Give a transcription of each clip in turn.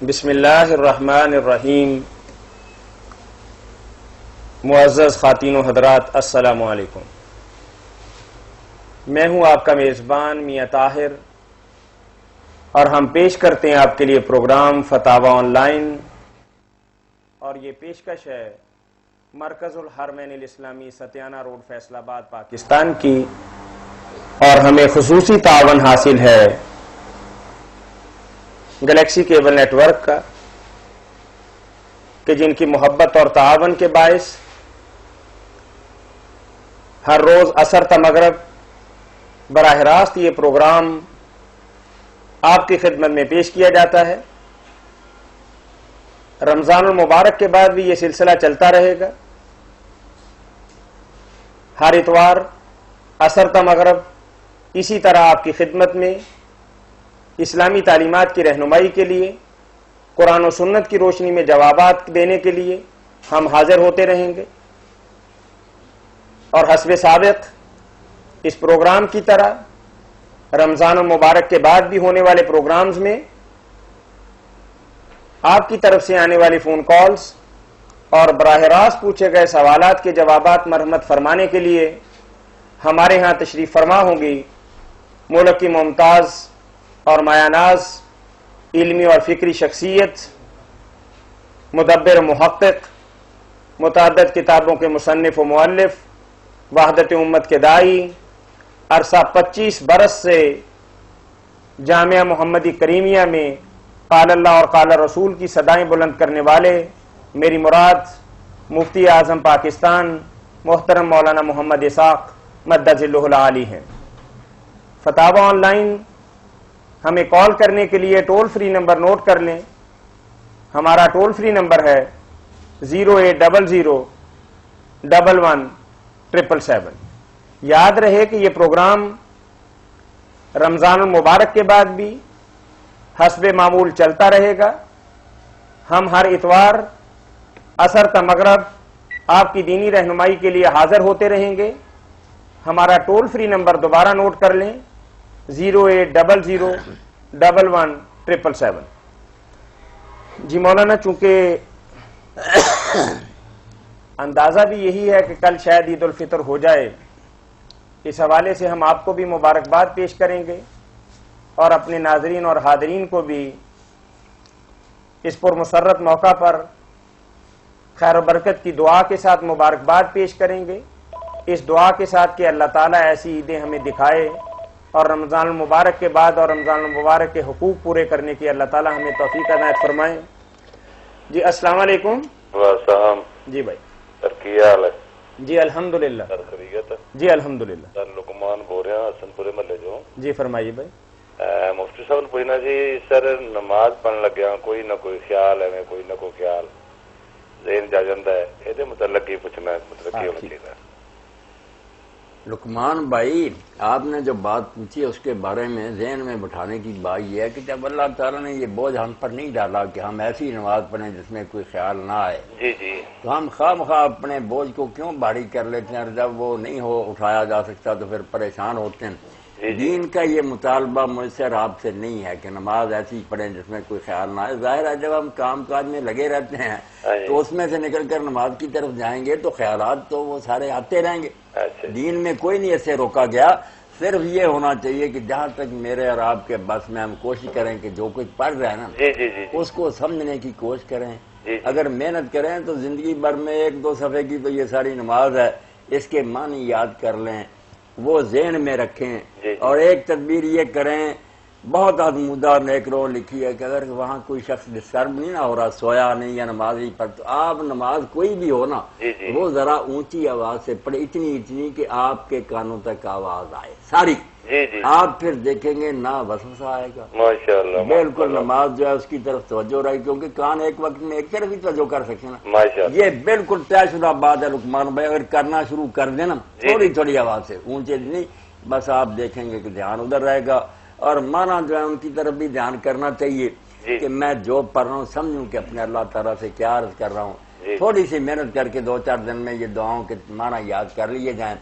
بسم اللہ الرحمن الرحیم۔ معزز خواتین و حضرات، السلام علیکم۔ میں ہوں آپ کا میزبان میاں طاہر، اور ہم پیش کرتے ہیں آپ کے لیے پروگرام فتاوی آن لائن، اور یہ پیشکش ہے مرکز الحرمین الاسلامی ستیانہ روڈ فیصل آباد پاکستان کی، اور ہمیں خصوصی تعاون حاصل ہے گلیکسی کیبل نیٹ ورک کا، کہ جن کی محبت اور تعاون کے باعث ہر روز عصر تا مغرب براہ راست یہ پروگرام آپ کی خدمت میں پیش کیا جاتا ہے۔ رمضان المبارک کے بعد بھی یہ سلسلہ چلتا رہے گا۔ ہر اتوار عصر تا مغرب اسی طرح آپ کی خدمت میں اسلامی تعلیمات کی رہنمائی کے لیے، قرآن و سنت کی روشنی میں جوابات دینے کے لیے ہم حاضر ہوتے رہیں گے، اور حسب سابق اس پروگرام کی طرح رمضان المبارک کے بعد بھی ہونے والے پروگرامز میں آپ کی طرف سے آنے والی فون کالز اور براہ راست پوچھے گئے سوالات کے جوابات مرحمت فرمانے کے لیے ہمارے ہاں تشریف فرما ہوں گی ملک کی ممتاز اور مایہ ناز علمی اور فکری شخصیت، مدبر محقق، متعدد کتابوں کے مصنف و مؤلف، وحدت امت کے داعی، عرصہ 25 برس سے جامعہ محمدی کریمیہ میں قال اللہ اور قال رسول کی صدائیں بلند کرنے والے، میری مراد مفتی اعظم پاکستان محترم مولانا محمد اسحاق مدد ذلہ العالی ہیں۔ فتاوی آن لائن ہمیں کال کرنے کے لیے ٹول فری نمبر نوٹ کر لیں۔ ہمارا ٹول فری نمبر ہے 08000111777۔ یاد رہے کہ یہ پروگرام رمضان المبارک کے بعد بھی حسب معمول چلتا رہے گا۔ ہم ہر اتوار عصر تا مغرب آپ کی دینی رہنمائی کے لیے حاضر ہوتے رہیں گے۔ ہمارا ٹول فری نمبر دوبارہ نوٹ کر لیں 08000111777۔ جی مولانا، چونکہ اندازہ بھی یہی ہے کہ کل شاید عید الفطر ہو جائے، اس حوالے سے ہم آپ کو بھی مبارکباد پیش کریں گے، اور اپنے ناظرین اور حاضرین کو بھی اس پر مسرت موقع پر خیر و برکت کی دعا کے ساتھ مبارکباد پیش کریں گے، اس دعا کے ساتھ کہ اللہ تعالیٰ ایسی عیدیں ہمیں دکھائے، اور رمضان المبارک کے بعد اور رمضان المبارک کے حقوق پورے کرنے کی اللہ تعالیٰ ہمیں توفیق عنایت فرمائیں۔ جی السلام علیکم۔ السلام جی بھائی، سر کی حال ہے؟ جی الحمدللہ سر خیریت ہے؟ جی الحمدللہ۔ سر لقمان بول رہا ہوں حسن پورے محلے جو۔ جی فرمائیے بھائی۔ مفتی صاحب نے پوچھنا جی، سر نماز پڑھن لگیا کوئی نہ کوئی خیال ہے، کوئی نہ کوئی خیال ذہن جا جاتا ہے، یہ متعلق ہی پوچھنا ہے، مطلب کی ہونا چاہیے؟ لقمان بھائی، آپ نے جو بات پوچھی اس کے بارے میں ذہن میں بٹھانے کی بات یہ ہے کہ جب اللہ تعالیٰ نے یہ بوجھ ہم پر نہیں ڈالا کہ ہم ایسی نماز پڑھیں جس میں کوئی خیال نہ آئے، جی جی، تو ہم خواہ مخواہ اپنے بوجھ کو کیوں بھاری کر لیتے ہیں، اور جب وہ نہیں ہو اٹھایا جا سکتا تو پھر پریشان ہوتے ہیں۔ دین کا یہ مطالبہ مجھ سے اور آپ سے نہیں ہے کہ نماز ایسی پڑھیں جس میں کوئی خیال نہ آئے۔ ظاہر ہے جب ہم کام کاج میں لگے رہتے ہیں تو اس میں سے نکل کر نماز کی طرف جائیں گے تو خیالات تو وہ سارے آتے رہیں گے۔ دین میں کوئی نہیں ایسے روکا گیا، صرف یہ ہونا چاہیے کہ جہاں تک میرے اور آپ کے بس میں ہم کوشش کریں کہ جو کچھ پڑھ رہے ہیں نا اس کو سمجھنے کی کوشش کریں۔ اگر محنت کریں تو زندگی بھر میں 1-2 صفحے کی تو یہ ساری نماز ہے، اس کے معنی یاد کر لیں، وہ ذہن میں رکھیں، اور ایک تدبیر یہ کریں، بہت آزمودہ نیک رو لکھی ہے کہ اگر وہاں کوئی شخص ڈسٹرب نہیں نہ ہو رہا، سویا نہیں یا نماز نہیں پڑھ، تو آپ نماز کوئی بھی ہو نا وہ ذرا اونچی آواز سے پڑھے، اتنی کہ آپ کے کانوں تک آواز آئے ساری، آپ پھر دیکھیں گے نہ وسوسہ آئے گا، ماشاءاللہ بالکل نماز جو ہے اس کی طرف توجہ رہے، کیونکہ کان ایک وقت میں ایک طرف ہی توجہ کر سکتے نا، یہ بالکل طے شدہ بات ہے لقمان بھائی۔ اگر کرنا شروع کر دینا تھوڑی آواز سے، اونچے نہیں، بس آپ دیکھیں گے کہ دھیان ادھر رہے گا، اور مانا جو ہے ان کی طرف بھی دھیان کرنا چاہیے کہ میں جو پڑھ رہا ہوں سمجھوں کہ اپنے اللہ تعالیٰ سے کیا عرض کر رہا ہوں، تھوڑی سی محنت کر کے 2-4 دن میں یہ دعاؤں کے معنی یاد کر لیے جائیں۔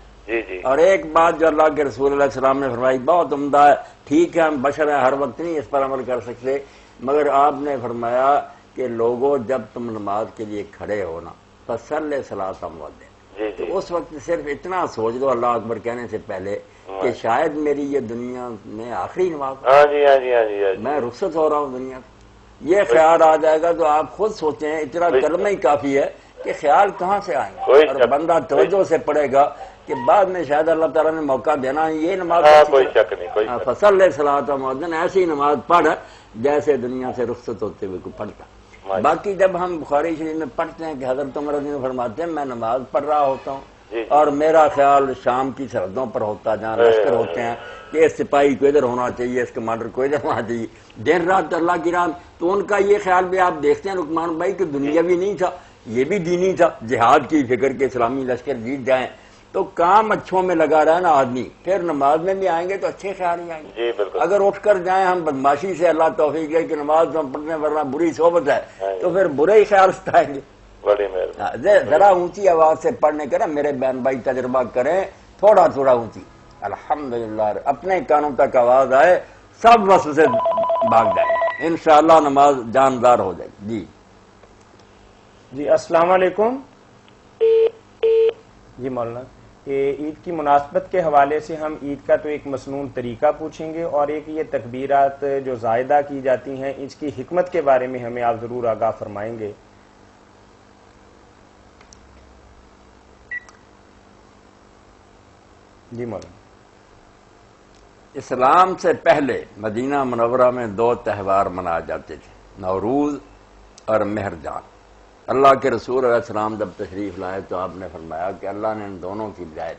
اور ایک بات جو اللہ کے رسول علیہ السلام نے فرمائی بہت عمدہ ہے، ٹھیک ہے ہم بشر ہیں، ہر وقت نہیں اس پر عمل کر سکتے، مگر آپ نے فرمایا کہ لوگوں جب تم نماز کے لیے کھڑے ہو نا فصلی صلاۃ مؤذن، جی تو جی اس وقت صرف اتنا سوچ لو اللہ اکبر کہنے سے پہلے کہ شاید میری یہ دنیا میں آخری نماز ہے، ہاں جی ہاں جی ہاں جی ہاں جی میں رخصت ہو رہا ہوں دنیا سے۔ یہ خیال آ جائے گا تو آپ خود سوچیں، اتنا کلمہ ہی کافی ہے کہ خیال کہاں سے آئیں کوئی گے، اور شک بندہ توجہ سے پڑھے گا کہ بعد میں شاید اللہ تعالیٰ نے موقع دینا ہے، یہ نماز ہاں اچھی کوئی ہے۔ شک نہیں، کوئی شک فصلی صلاۃ مؤذن، ایسی نماز پڑھ جیسے دنیا سے رخصت ہوتے ہوئے کو پڑھتا۔ نہیں۔ باقی جب ہم بخاری شریف میں پڑھتے ہیں کہ حضرت عمر رضی اللہ عنہ فرماتے ہیں میں نماز پڑھ رہا ہوتا ہوں جی اور میرا خیال شام کی سرحدوں پر ہوتا جہاں لشکر ہوتے ہیں کہ اس سپاہی کو ادھر ہونا چاہیے، اس کمانڈر کو ادھر ہونا چاہیے، دن رات اللہ کی راہ، تو ان کا یہ خیال بھی آپ دیکھتے ہیں لقمان بھائی کہ دنیاوی نہیں تھا، یہ بھی دینی تھا، جہاد کی فکر کے اسلامی لشکر جیت جائیں، تو کام اچھوں میں لگا رہا نا آدمی، پھر نماز میں بھی آئیں گے تو اچھے خیال ہی آئیں گے۔ جی بالکل اگر اٹھ کر جائیں ہم بدماشی سے، اللہ توفیق دے کہ نماز تو ہم پڑھنے ورنہ بری صحبت ہے، تو پھر برے ہی خیال سے آئیں گے۔ بڑی مہربانی۔ ذرا اونچی آواز سے پڑھنے کا نا میرے بہن بھائی تجربہ کریں، تھوڑا تھوڑا اونچی، الحمدللہ، اپنے کانوں تک آواز آئے، سب وصف سے بھاگ جائیں، انشاءاللہ نماز جاندار ہو جائے گی۔ جی السلام علیکم۔ جی مولانا، عید کی مناسبت کے حوالے سے ہم عید کا تو ایک مسنون طریقہ پوچھیں گے، اور ایک یہ تکبیرات جو زائدہ کی جاتی ہیں اس کی حکمت کے بارے میں ہمیں آپ ضرور آگاہ فرمائیں گے۔ جی مولانا۔ اسلام سے پہلے مدینہ منورہ میں دو تہوار منائے جاتے تھے، نوروز اور مہرجان۔ اللہ کے رسول علیہ السلام جب تشریف لائے تو آپ نے فرمایا کہ اللہ نے ان دونوں کی بجائے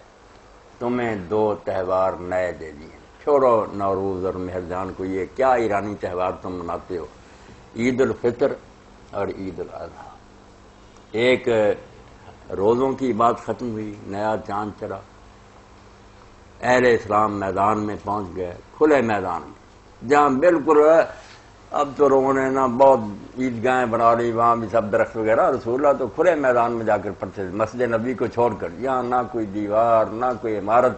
تمہیں دو تہوار نئے دے دیے، چھوڑو نوروز اور مہرجان کو، یہ کیا ایرانی تہوار تم مناتے ہو، عید الفطر اور عید الاضحیٰ۔ ایک روزوں کی بات ختم ہوئی، نیا چاند چڑھا، اہل اسلام میدان میں پہنچ گئے، کھلے میدان میں جہاں بالکل اب تو لوگوں نے نا بہت عیدگاہیں بنا لی، وہاں بھی سب درخت وغیرہ، رسول اللہ تو کھلے میدان میں جا کر پڑھتے تھے، مسجد نبی کو چھوڑ کر، یہاں نہ کوئی دیوار نہ کوئی عمارت،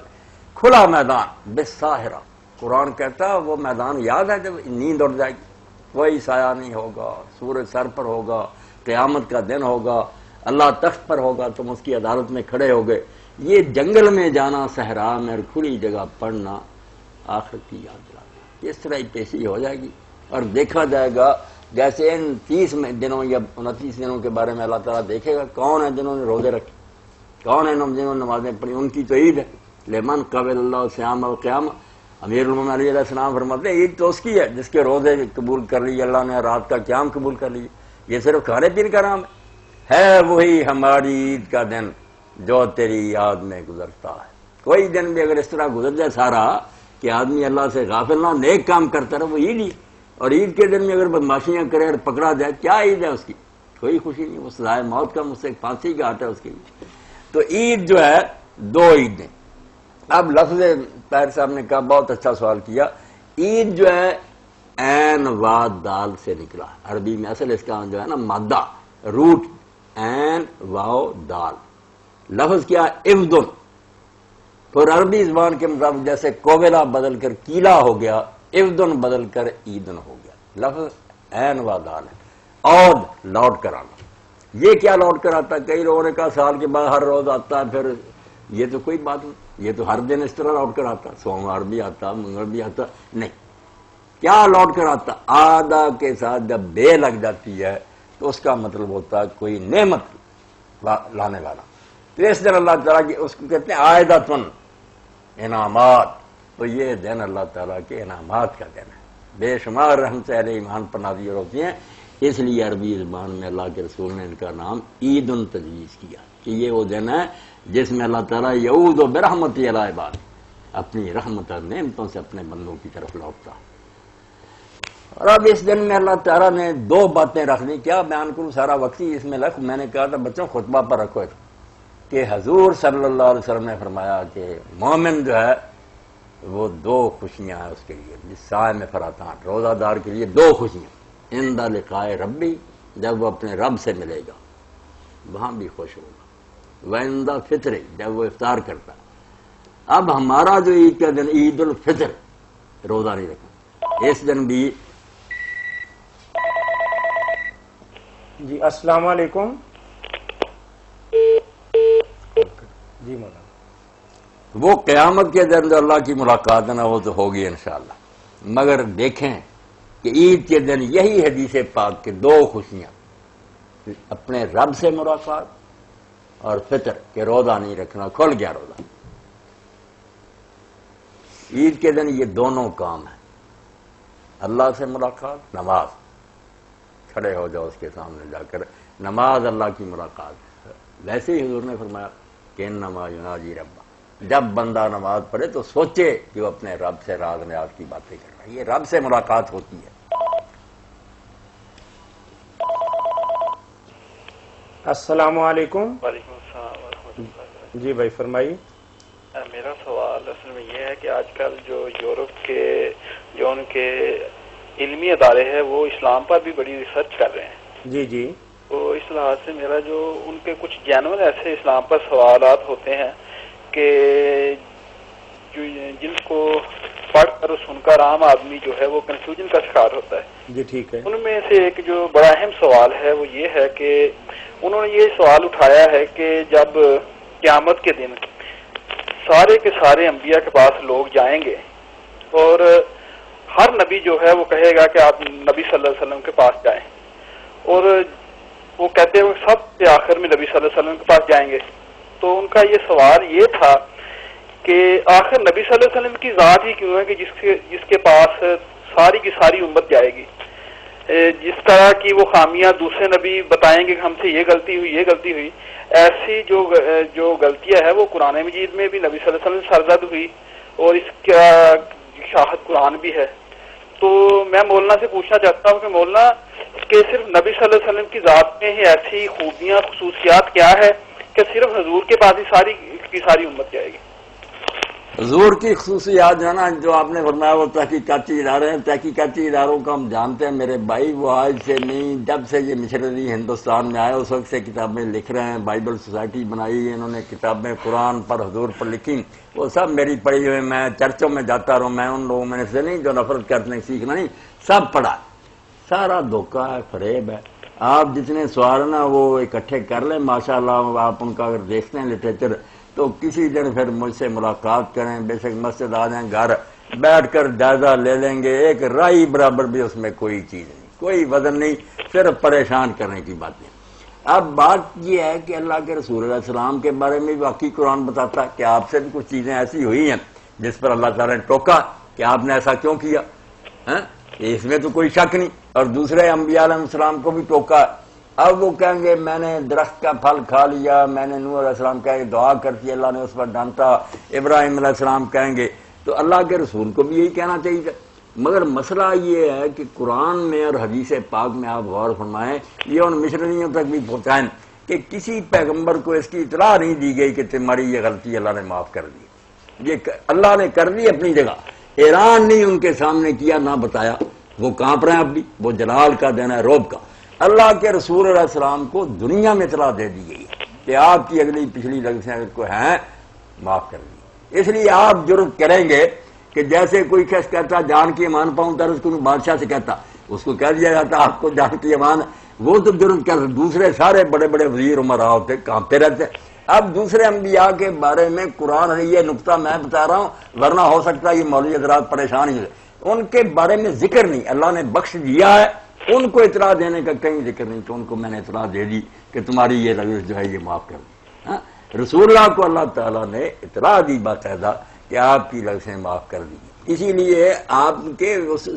کھلا میدان بالساہرہ۔ قرآن کہتا وہ میدان یاد ہے جب نیند اڑ جائے گی، کوئی سایہ نہیں ہوگا، سورج سر پر ہوگا، قیامت کا دن ہوگا، اللہ تخت پر ہوگا، تم اس کی عدالت میں کھڑے ہوگے۔ یہ جنگل میں جانا، صحرا میں اور کھلی جگہ پڑھنا آخرت کی یاد دلانا، اس طرح ہی پیشی ہو جائے گی، اور دیکھا جائے گا جیسے ان 30 دنوں یا 29 دنوں کے بارے میں اللہ تعالیٰ دیکھے گا کون ہے جنہوں نے روزے رکھے، کون ہے جنہوں نے نمازیں پڑھی، ان کی تو عید ہے، لمن قبل اللہ صیام القیامہ۔ امیر المومنین علیہ السلام فرماتے ہیں عید تو اس کی ہے جس کے روزے قبول کر لیے اللہ نے، رات کا قیام قبول کر لیے، یہ صرف کھانے پینے کا نام ہے وہی ہماری عید کا دن جو تیری یاد میں گزرتا ہے۔ کوئی دن بھی اگر اس طرح گزر جائے سارا کہ آدمی اللہ سے غافل نہ، نیک کام کرتا رہے، وہ عید ہی۔ اور عید کے دن میں اگر بدماشیاں کرے اور پکڑا جائے، کیا عید ہے اس کی؟ کوئی خوشی نہیں، وہ سزائے موت کا مستحق، پھانسی کا آٹا ہے اس کے لیے۔ تو عید جو ہے دو عیدیں۔ اب لفظ طاہر صاحب نے کہا، بہت اچھا سوال کیا، عید جو ہے عین واد دال سے نکلا، عربی میں اصل اس کا جو ہے نا مادہ، روٹ عین واو دال، لفظ کیا افدن، پھر عربی زبان کے مطابق جیسے کوبلا بدل کر کیلا ہو گیا، افدن بدل کر عیدن ہو گیا، لفظ عین و دال ہے، اور لوٹ کر آنا۔ یہ کیا لوٹ کر آتا ہے؟ کئی لوگوں نے کہا سال کے بعد ہر روز آتا ہے، پھر یہ تو کوئی بات نہیں، یہ تو ہر دن اس طرح لوٹ کر آتا، سوموار بھی آتا، منگل بھی آتا، نہیں، کیا لوٹ کر آتا؟ آدھا کے ساتھ جب بے لگ جاتی ہے تو اس کا مطلب ہوتا ہے کوئی نعمت لانے والا، تو اس دن اللہ تعالیٰ کی اس کو کہتے ہیں عائدتن، انعامات، تو یہ دن اللہ تعالیٰ کے انعامات کا دن ہے، بے شمار رحمت اہل ایمان پر نازل ہوتی ہیں، اس لیے عربی زبان میں اللہ کے رسول نے ان کا نام عید تجویز کیا کہ یہ وہ دن ہے جس میں اللہ تعالیٰ یعود برحمتہ علی عباد، اپنی رحمت اور نعمتوں سے اپنے بندوں کی طرف لوٹتا۔ اور اب اس دن میں اللہ تعالیٰ نے دو باتیں رکھ دی، کیا بیان کروں، سارا وقت ہی اس میں رکھ، میں نے کہا تھا بچوں خطبہ پر رکھو کہ حضور صلی اللہ علیہ وسلم نے فرمایا کہ مومن جو ہے وہ دو خوشیاں ہیں اس کے لیے، صائم فراتان، روزہ دار کے لیے دو خوشیاں، عند لقاء ربی، جب وہ اپنے رب سے ملے گا وہاں بھی خوش ہوگا، وعند فطر، جب وہ افطار کرتا۔ اب ہمارا جو عید کا دن عید الفطر، روزہ نہیں رکھنا، اس دن بھی جی السلام علیکم. جی مولانا. وہ قیامت کے دن جو اللہ کی ملاقات ہے نا وہ تو ہوگی انشاءاللہ، مگر دیکھیں کہ عید کے دن یہی حدیث پاک کے دو خوشیاں، اپنے رب سے ملاقات اور فطر کہ روزہ نہیں رکھنا، کھل گیا روزہ. عید کے دن یہ دونوں کام ہیں، اللہ سے ملاقات، نماز. کھڑے ہو جاؤ اس کے سامنے جا کر، نماز اللہ کی ملاقات. ویسے ہی حضور نے فرمایا کہ انما یناجی ربہ، جب بندہ نماز پڑھے تو سوچے کہ وہ اپنے رب سے راز نیاز کی باتیں کر رہا ہے، یہ رب سے ملاقات ہوتی ہے. السلام علیکم. وعلیکم السلام ورحمۃ اللہ. جی بھائی فرمائیے. میرا سوال اصل میں یہ ہے کہ آج کل جو یورپ کے جو ان کے علمی ادارے ہیں وہ اسلام پر بھی بڑی ریسرچ کر رہے ہیں. جی جی. تو اس لحاظ سے میرا جو ان کے کچھ جینون ایسے اسلام پر سوالات ہوتے ہیں کہ جن کو پڑھ کر سن کر عام آدمی جو ہے وہ کنفیوژن کا شکار ہوتا ہے. جی ٹھیک ہے. ان میں سے ایک جو بڑا اہم سوال ہے وہ یہ ہے کہ انہوں نے یہ سوال اٹھایا ہے کہ جب قیامت کے دن سارے کے سارے انبیاء کے پاس لوگ جائیں گے اور ہر نبی جو ہے وہ کہے گا کہ آپ نبی صلی اللہ علیہ وسلم کے پاس جائیں، اور وہ کہتے ہیں سب سے آخر میں نبی صلی اللہ علیہ وسلم کے پاس جائیں گے. تو ان کا یہ سوال یہ تھا کہ آخر نبی صلی اللہ علیہ وسلم کی ذات ہی کیوں ہے کہ جس کے پاس ساری کی ساری امت جائے گی. جس طرح کی وہ خامیاں دوسرے نبی بتائیں گے کہ ہم سے یہ غلطی ہوئی یہ غلطی ہوئی، ایسی جو غلطیاں ہے وہ قرآن مجید میں بھی نبی صلی اللہ علیہ وسلم سرزد ہوئی اور اس کا شاہد قرآن بھی ہے. تو میں مولانا سے پوچھنا چاہتا ہوں کہ مولانا کہ صرف نبی صلی اللہ علیہ وسلم کی ذات میں ہی ایسی خوبیاں خصوصیات کیا ہے کہ صرف حضور کے پاس ہی ساری کی ساری امت جائے گی؟ حضور کی خصوصیات جو ہے نا جو آپ نے فرمایا وہ تحقیقاتی ادارے ہیں. تحقیقاتی اداروں کو ہم جانتے ہیں میرے بھائی، وہ آج سے نہیں، جب سے یہ مشرری ہندوستان میں آئے اس وقت سے کتابیں لکھ رہے ہیں. بائبل سوسائٹی بنائی، انہوں نے کتابیں قرآن پر حضور پر لکھی، وہ سب میری پڑھی ہوئی. میں چرچوں میں جاتا رہا، میں ان لوگوں میں سے نہیں جو نفرت کرتے ہیں سیکھنا نہیں، سب پڑھا. سارا دھوکہ ہے، فریب ہے. آپ جتنے سوال نا وہ اکٹھے کر لیں ماشاءاللہ. آپ ان کا اگر دیکھتے ہیں لٹریچر تو کسی دن پھر مجھ سے ملاقات کریں، بے شک مسجد آ جائیں، گھر بیٹھ کر جائزہ لے لیں گے. ایک رائی برابر بھی اس میں کوئی چیز نہیں، کوئی وزن نہیں، صرف پریشان کرنے کی باتیں. اب بات یہ ہے کہ اللہ کے رسول علیہ السلام کے بارے میں واقعی قرآن بتاتا ہے کہ آپ سے بھی کچھ چیزیں ایسی ہوئی ہیں جس پر اللہ تعالیٰ نے ٹوکا کہ آپ نے ایسا کیوں کیا. اس میں تو کوئی شک نہیں. اور دوسرے انبیاء علیہ السلام کو بھی ٹوکا. اب وہ کہیں گے میں نے درخت کا پھل کھا لیا، میں نے نوح علیہ السلام کہیں گے دعا کرتی اللہ نے اس پر ڈانٹا، ابراہیم علیہ السلام کہیں گے. تو اللہ کے رسول کو بھی یہی کہنا چاہیے. مگر مسئلہ یہ ہے کہ قرآن میں اور حدیث پاک میں آپ غور فرمائیں، یہ ان مشرریوں تک بھی پہنچائیں کہ کسی پیغمبر کو اس کی اطلاع نہیں دی گئی کہ تمہاری یہ غلطی اللہ نے معاف کر دی. یہ اللہ نے کر دی اپنی جگہ، اعلان نہیں ان کے سامنے کیا، نہ بتایا. وہ کانپ رہے ہیں اب بھی، وہ جلال کا دینا ہے، روب کا. اللہ کے رسول علیہ السلام کو دنیا میں اطلاع دے دی گئی کہ آپ کی اگلی پچھلی لغزیں اگر کوئی ہیں معاف کر دی. اس لیے آپ جرت کریں گے کہ جیسے کوئی شخص کہتا جان کی امان پاؤں درج کو بادشاہ سے کہتا، اس کو کہہ دیا جاتا آپ کو جان کی امان، وہ تو جرت کر. دوسرے سارے بڑے بڑے وزیر عمرا ہوتے کانپتے رہتے. اب دوسرے انبیاء کے بارے میں قرآن یہ نقطہ میں بتا رہا ہوں، ورنہ ہو سکتا ہے یہ مولوی حضرات پریشان ہی ہوئے. ان کے بارے میں ذکر نہیں، اللہ نے بخش دیا ہے، ان کو اطلاع دینے کا کہیں ذکر نہیں. تو ان کو میں نے اطلاع دے دی کہ تمہاری یہ لغزش جو ہے یہ معاف کر دی. رسول اللہ کو اللہ تعالیٰ نے اطلاع دی باقاعدہ کہ آپ کی لغزشیں معاف کر دی. اسی لیے آپ کے اس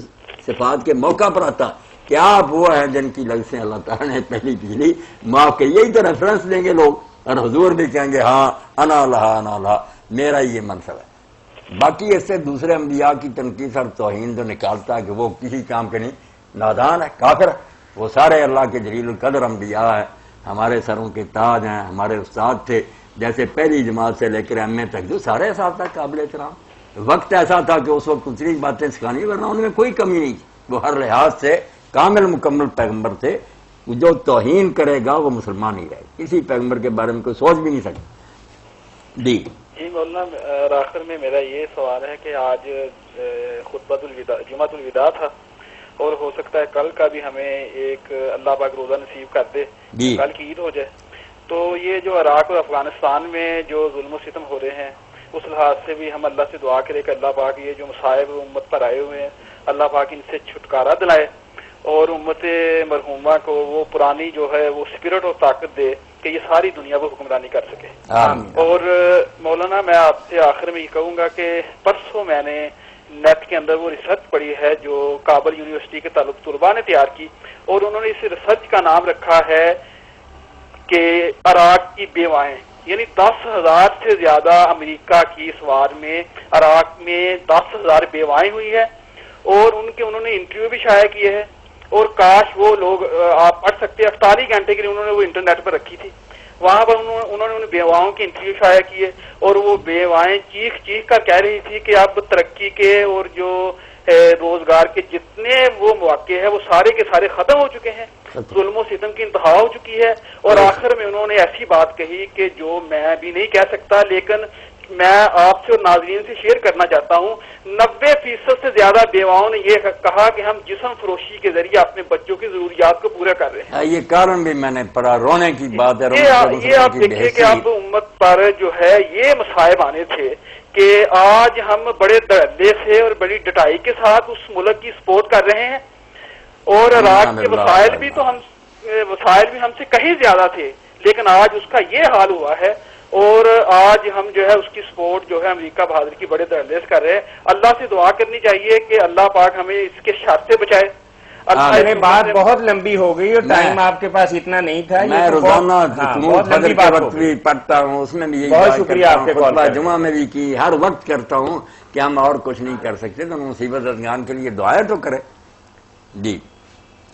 صفات کے موقع پر آتا کہ آپ وہ ہیں جن کی لغزشیں اللہ تعالیٰ نے پہلی پچھلی معاف کی. یہی تو ریفرنس دیں گے لوگ، اور حضور بھی کہیں گے ہاں انا لہا میرا یہ منصب ہے. باقی اس سے دوسرے انبیاء کی تنقید اور توہین جو نکالتا ہے کہ وہ کسی کام کے نہیں، نادان ہے، کافر ہے. وہ سارے اللہ کے جلیل القدر انبیاء ہیں، ہمارے سروں کے تاج ہیں، ہمارے استاد تھے، جیسے پہلی جماعت سے لے کر ایم اے تک جو سارے اساتذہ قابل احترام. وقت ایسا تھا کہ اس وقت اتنی باتیں سکھانی، ورنہ ان میں کوئی کمی نہیں تھی. وہ ہر لحاظ سے کامل مکمل پیغمبر تھے. جو توہین کرے گا وہ مسلمان ہی رہے. کسی پیغمبر کے بارے میں کوئی سوچ بھی نہیں سکتا. جی مولانا آخر میں میرا یہ سوال ہے کہ آج خطبۃ الوداع جمعۃ الوداع تھا، اور ہو سکتا ہے کل کا بھی ہمیں ایک اللہ پاک روزہ نصیب کر دے، کل کی عید ہو جائے. تو یہ جو عراق اور افغانستان میں جو ظلم و ستم ہو رہے ہیں اس لحاظ سے بھی ہم اللہ سے دعا کریں کہ اللہ پاک یہ جو مصائب امت پر آئے ہوئے ہیں اللہ پاک ان سے چھٹکارا دلائے اور امت مرحومہ کو وہ پرانی جو ہے وہ اسپرٹ اور طاقت دے کہ یہ ساری دنیا کو حکمرانی کر سکے. اور مولانا میں آپ سے آخر میں یہ کہوں گا کہ پرسوں میں نے نیٹ کے اندر وہ ریسرچ پڑھی ہے جو کابل یونیورسٹی کے طلباء نے تیار کی، اور انہوں نے اس ریسرچ کا نام رکھا ہے کہ عراق کی بیوائیں، یعنی 10,000 سے زیادہ امریکہ کی اس وار میں عراق میں 10,000 بیوائیں ہوئی ہے، اور انہوں نے انٹرویو بھی شائع کیے ہیں. اور کاش وہ لوگ آپ پڑھ سکتے ہیں، 48 گھنٹے کے لیے انہوں نے وہ انٹرنیٹ پر رکھی تھی، وہاں پر انہوں نے ان بیواؤں کے انٹرویو شائع کیے، اور وہ بیوائیں چیخ چیخ کر کہہ رہی تھی کہ اب ترقی کے اور جو روزگار کے جتنے وہ مواقع ہیں وہ سارے کے سارے ختم ہو چکے ہیں، ظلم و ستم کی انتہا ہو چکی ہے. اور آخر میں انہوں نے ایسی بات کہی کہ جو میں بھی نہیں کہہ سکتا، لیکن میں آپ سے اور ناظرین سے شیئر کرنا چاہتا ہوں. 90% سے زیادہ بیواؤں نے یہ کہا کہ ہم جسم فروشی کے ذریعے اپنے بچوں کی ضروریات کو پورا کر رہے ہیں. یہ کارن بھی میں نے پڑھا، رونے کی بات ہے. یہ آپ دیکھیے کہ اب امت پر جو ہے یہ مصائب آنے تھے کہ آج ہم بڑے دھڑلے سے اور بڑی ڈٹائی کے ساتھ اس ملک کی سپورٹ کر رہے ہیں، اور عراق کے وسائل بھی ہم سے کہیں زیادہ تھے، لیکن آج اس کا یہ حال ہوا ہے. اور آج ہم جو ہے اس کی سپورٹ جو ہے امریکہ بہادر کی بڑے دہلیز کر رہے ہیں. اللہ سے دعا کرنی چاہیے کہ اللہ پاک ہمیں اس کے شر سے بچائے. بات بہت لمبی ہو گئی اور ٹائم آپ کے پاس اتنا نہیں تھا. میں روزانہ فجر کے وقت بھی پڑھتا ہوں، اس میں بھی یہی بہت شکریہ آپ کے خطبہ جمعہ میں بھی کی، ہر وقت کرتا ہوں کہ ہم اور کچھ نہیں کر سکتے تو مصیبت ازگان کے لیے دعائیں تو کرے. جی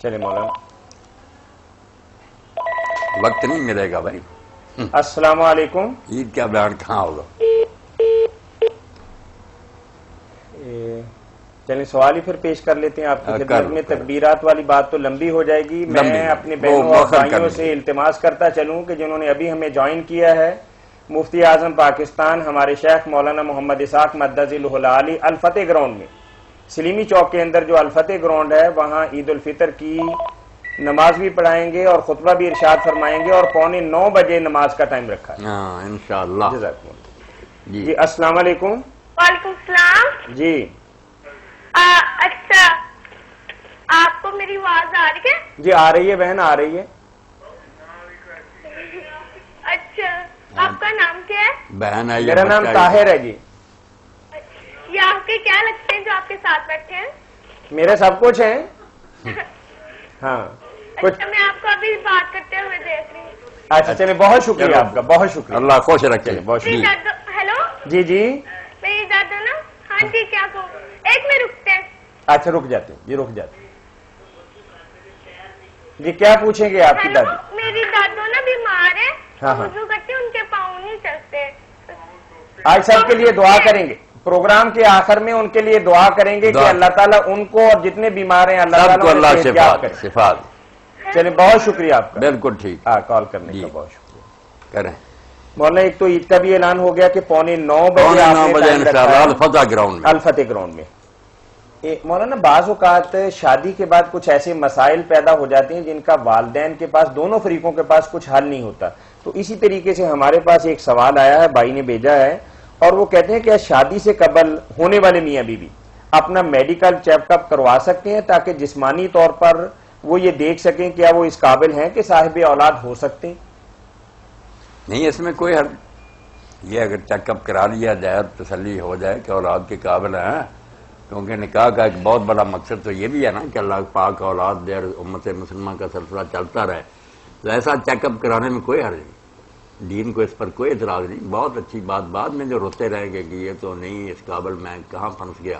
چلے مولانا، وقت نہیں ملے گا بھائی. السلام علیکم. عید کا بیان کہاں ہوگا؟ چلیں سوال ہی پھر پیش کر لیتے ہیں آپ کی خدمت میں. تکبیرات والی بات تو لمبی ہو جائے گی. میں اپنے بہنوں اور بھائیوں سے التماس کرتا چلوں کہ جنہوں نے ابھی ہمیں جوائن کیا ہے، مفتی اعظم پاکستان ہمارے شیخ مولانا محمد اسحاق مدظ العلی الفتح گراؤنڈ میں، سلیمی چوک کے اندر جو الفتح گراؤنڈ ہے، وہاں عید الفطر کی نماز بھی پڑھائیں گے اور خطبہ بھی ارشاد فرمائیں گے، اور 8:45 بجے نماز کا ٹائم رکھا ہے انشاءاللہ. جی السلام علیکم. وعلیکم السلام. جی اچھا، آپ کو میری آواز آ رہی ہے؟ جی آ رہی ہے بہن، آ رہی ہے. اچھا، آپ کا نام کیا ہے؟ بہن ہے، میرا نام طاہر ہے. جی یہ آپ کے کیا لگتے ہیں جو آپ کے ساتھ بیٹھے ہیں؟ میرے سب کچھ ہیں. ہاں اچھا، میں آپ کو ابھی بات کرتے ہوئے دیکھ رہی ہوں. اچھا چلے، بہت شکریہ آپ کا، بہت شکریہ. اللہ خوش رکھے. بہت ہیلو جی جی میری دادا نا، ہاں جی کیا کہوں، ایک میں رکتے ہیں. اچھا رک جاتے ہیں جی، رک جاتے ہیں جی. کیا پوچھیں گے آپ کی دادی؟ میری دادو نا بیمار ہے، ہاں وضو کرتے ان کے پاؤں نہیں چلتے. آج سب کے لیے دعا کریں گے، پروگرام کے آخر میں ان کے لیے دعا کریں گے کہ اللہ تعالیٰ ان کو اور جتنے بیمار ہیں اللہ تعالیٰ شفا. چلیں بہت شکریہ آپ کا. بالکل ٹھیک. کال کرنے کا بہت شکریہ. کریں مولانا، ایک تو عید کا بھی اعلان ہو گیا کہ 8:45 بجے انشاءاللہ الفتح گراؤنڈ میں. الفتح گراؤنڈ میں. مولانا بعض اوقات شادی کے بعد کچھ ایسے مسائل پیدا ہو جاتے ہیں جن کا والدین کے پاس، دونوں فریقوں کے پاس کچھ حل نہیں ہوتا. تو اسی طریقے سے ہمارے پاس ایک سوال آیا ہے، بھائی نے بھیجا ہے، اور وہ کہتے ہیں کہ شادی سے قبل ہونے والے میاں بیوی اپنا میڈیکل چیک اپ کروا سکتے ہیں تاکہ جسمانی طور پر وہ یہ دیکھ سکیں کیا وہ اس قابل ہیں کہ صاحب اولاد ہو سکتے ہیں؟ نہیں، اس میں کوئی حرج. یہ اگر چیک اپ کرا لیا جائے، تسلی ہو جائے کہ اولاد کے قابل ہیں، کیونکہ نکاح کا ایک بہت بڑا مقصد تو یہ بھی ہے نا کہ اللہ پاک اولاد دے، امت مسلمہ کا سلسلہ چلتا رہے. تو ایسا چیک اپ کرانے میں کوئی حرج نہیں، دین کو اس پر کوئی اعتراض نہیں. بہت اچھی بات. بعد میں جو روتے رہیں گے کہ یہ تو نہیں، اس قابل میں کہاں پھنس گیا،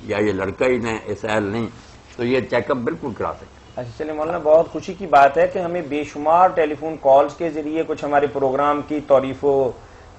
یا یہ لڑکا ہی نہیں، اس اہل نہیں، تو یہ چیک اپ بالکل کرا سکتے. اچھا چلے مولانا، بہت خوشی کی بات ہے کہ ہمیں بے شمار ٹیلی فون کالز کے ذریعے کچھ ہمارے پروگرام کی تعریف و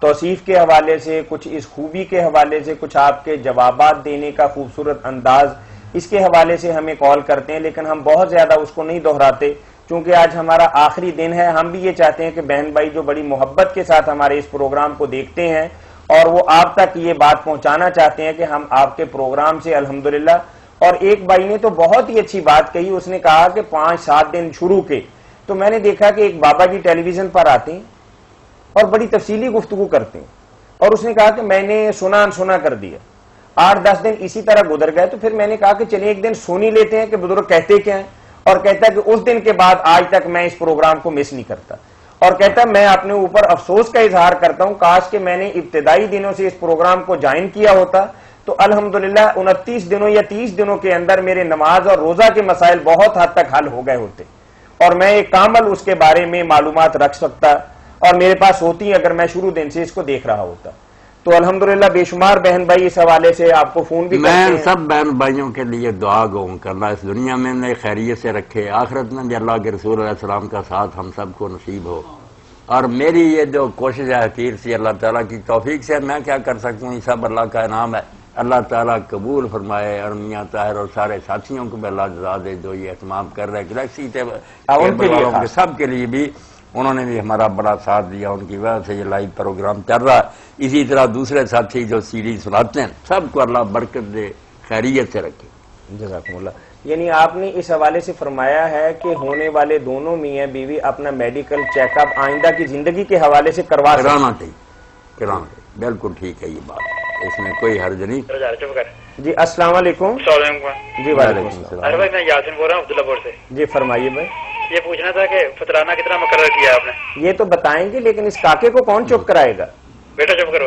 توصیف کے حوالے سے، کچھ اس خوبی کے حوالے سے، کچھ آپ کے جوابات دینے کا خوبصورت انداز، اس کے حوالے سے ہمیں کال کرتے ہیں، لیکن ہم بہت زیادہ اس کو نہیں دہراتے چونکہ آج ہمارا آخری دن ہے. ہم بھی یہ چاہتے ہیں کہ بہن بھائی جو بڑی محبت کے ساتھ ہمارے اس پروگرام کو دیکھتے ہیں اور وہ آپ تک یہ بات پہنچانا چاہتے ہیں کہ ہم آپ کے پروگرام سے الحمدللہ اور ایک بھائی نے تو بہت ہی اچھی بات کہی، اس نے کہا کہ 5-7 دن شروع کے تو میں نے دیکھا کہ ایک بابا جی ٹیلی ویژن پر آتے ہیں اور بڑی تفصیلی گفتگو کرتے ہیں، اور اس نے کہا کہ میں نے سنا انسنا کر دیا، 8-10 دن اسی طرح گزر گئے، تو پھر میں نے کہا کہ چلیے ایک دن سن ہی لیتے ہیں کہ بزرگ کہتے کیا ہیں، اور کہتا ہے کہ اس دن کے بعد آج تک میں اس پروگرام کو مس نہیں کرتا، اور کہتا ہے میں اپنے اوپر افسوس کا اظہار کرتا ہوں، کاش کہ میں نے ابتدائی دنوں سے اس پروگرام کو جوائن کیا ہوتا تو الحمدللہ 29 دنوں یا 30 دنوں کے اندر میرے نماز اور روزہ کے مسائل بہت حد تک حل ہو گئے ہوتے، اور میں ایک کامل اس کے بارے میں معلومات رکھ سکتا اور میرے پاس ہوتی اگر میں شروع دن سے اس کو دیکھ رہا ہوتا۔ تو الحمدللہ بے شمار بہن بھائی اس حوالے سے آپ کو فون بھی کرتے ہیں۔ میں سب بہن بھائیوں کے لیے دعا گو ہوں کہ اللہ اس دنیا میں انہیں خیریت سے رکھے، آخرت میں بھی اللہ کے رسول علیہ السلام کا ساتھ ہم سب کو نصیب ہو، اور میری یہ جو کوشش ہے حقیر سی اللہ تعالیٰ کی توفیق سے میں کیا کر سکوں، یہ سب اللہ کا انعام ہے، اللہ تعالیٰ قبول فرمائے، اور میاں طاہر اور سارے ساتھیوں کو بھی اللہ جزا دے جو یہ اہتمام کر رہے گلیکسی والوں کے سب کے لیے بھی، انہوں نے بھی ہمارا بڑا ساتھ دیا، ان کی وجہ سے یہ لائیو پروگرام چل رہا ہے۔ اسی طرح دوسرے ساتھی جو سیڈی سناتے ہیں سب کو اللہ برکت دے، خیریت سے رکھے۔ جزاکم اللہ۔ یعنی آپ نے اس حوالے سے فرمایا ہے کہ ہونے والے دونوں میاں بیوی اپنا میڈیکل چیک اپ آئندہ کی زندگی کے حوالے سے کرانا چاہیے، بالکل ٹھیک ہے یہ بات، اس میں کوئی حرج نہیں۔ جی السلام علیکم۔ جی وعلیکم السلام۔ ارے بھائی میں یاسین بول رہا ہوں عبداللہ پور سے۔ جی فرمائیے بھائی۔ یہ پوچھنا تھا کہ فطرانہ کتنا مقرر کیا آپ نے؟ یہ تو بتائیں گے، لیکن اس کاکے کو کون چپ کرائے گا؟ بیٹا چپ کرو۔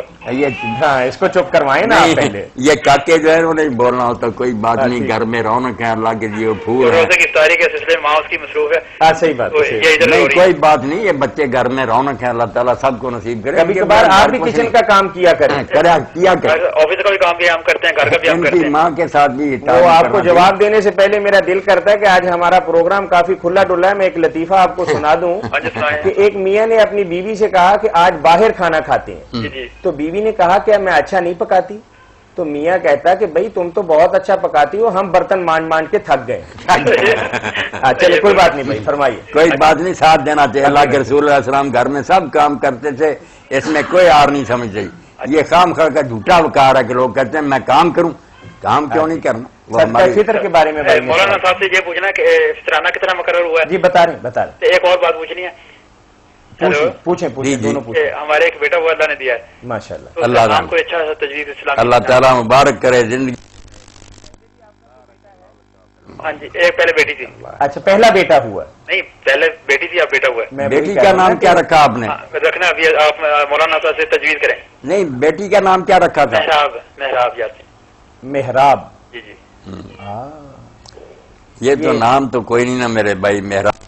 ہاں اس کو چپ کروائیں نا آپ پہلے۔ یہ کاکے جو ہے انہوں نے بولنا ہوتا، کوئی بات نہیں، گھر میں رونق ہے، اللہ کے دیے پھول ہے، روزے کی افطاری کے سلسلے میں ماں اس کی مصروف ہے۔ ہاں صحیح بات ہے۔ نہیں کوئی بات نہیں، یہ بچے گھر میں رونق ہے، اللہ تعالیٰ سب کو نصیب کرے۔ کبھی کبھار آپ بھی کچن کا کام کیا کریں، کیا کریں، آفس کا بھی کام بھی ہم کرتے ہیں، گھر کا بھی ہم ان کرتے کی ہیں۔ ماں کے ساتھ بھی وہ آپ کو جواب دینے سے پہلے میرا دل کرتا ہے کہ آج ہمارا پروگرام کافی کھلا ڈلا ہے، میں ایک لطیفہ آپ کو سنا دوں کہ ایک میاں نے اپنی بیوی سے کہا کہ آج باہر کھانا کھاتے ہیں، تو بیوی نے کہا کہ میں اچھا نہیں پکاتی، تو میاں کہتا کہ بھائی تم تو بہت اچھا پکاتی ہو، ہم برتن مان مان کے تھک گئے۔ چلے کوئی بات نہیں بھائی، فرمائیے۔ کوئی بات نہیں، ساتھ دینا چاہیے، اللہ کے رسول علیہ السلام گھر میں سب کام کرتے تھے، اس میں کوئی آر نہیں سمجھ رہی۔ یہ خام خواہ کا جھوٹا وقار ہے کہ لوگ کہتے ہیں میں کام کروں، کام کیوں نہیں کرنا؟ وہ ہماری فطر کے بارے میں مولانا صاحب سے یہ پوچھنا کہ فطرانہ کتنا مقرر ہوا ہے؟ جی بتا رہے ہیں۔ ایک اور بات پوچھنی ہے۔ پوچھیں دونوں پوچھیں۔ ہمارے ایک بیٹا ہوا اللہ نے دیا ہے، ماشاء اللہ، تو اللہ کو اچھا تجویز اسلام۔ اللہ تعالیٰ مبارک کرے زندگی۔ ہاں جی، ایک پہلے بیٹی تھی۔ اچھا پہلا بیٹا ہوا؟ نہیں پہلے بیٹی تھی، اب بیٹا ہوا ہے۔ بیٹی کا نام کیا رکھا آپ نے؟ رکھنا ابھی آپ مولانا صاحب سے تجویز کریں۔ نہیں بیٹی کا نام کیا رکھا تھا؟ محراب یاسین۔ محراب؟ جی جی۔ یہ تو نام تو کوئی نہیں نا میرے بھائی، محراب۔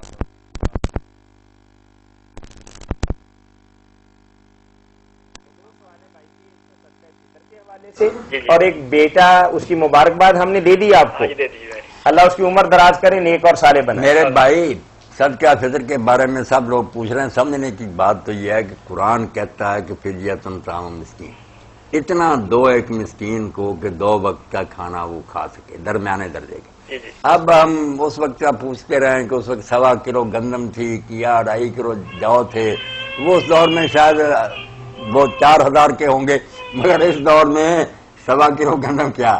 اور ایک بیٹا، اس کی مبارکباد ہم نے دے دی آپ کو، اللہ اس کی عمر دراز کرے، نیک اور صالح بنائے۔ میرے بھائی صدقہ فطر کے بارے میں سب لوگ پوچھ رہے ہیں، سمجھنے کی بات تو یہ ہے کہ قرآن کہتا ہے کہ فدیۃ طعام مسکین، اتنا دو ایک مسکین کو کہ 2 وقت کا کھانا وہ کھا سکے، درمیانے درجے کے۔ اب ہم اس وقت کا پوچھتے رہے کہ اس وقت 1.25 کلو گندم تھی یا 2.5 کلو جو تھے، وہ اس دور میں شاید وہ 4000 کے ہوں گے، مگر اس دور میں 1.25 کلو گندم کیا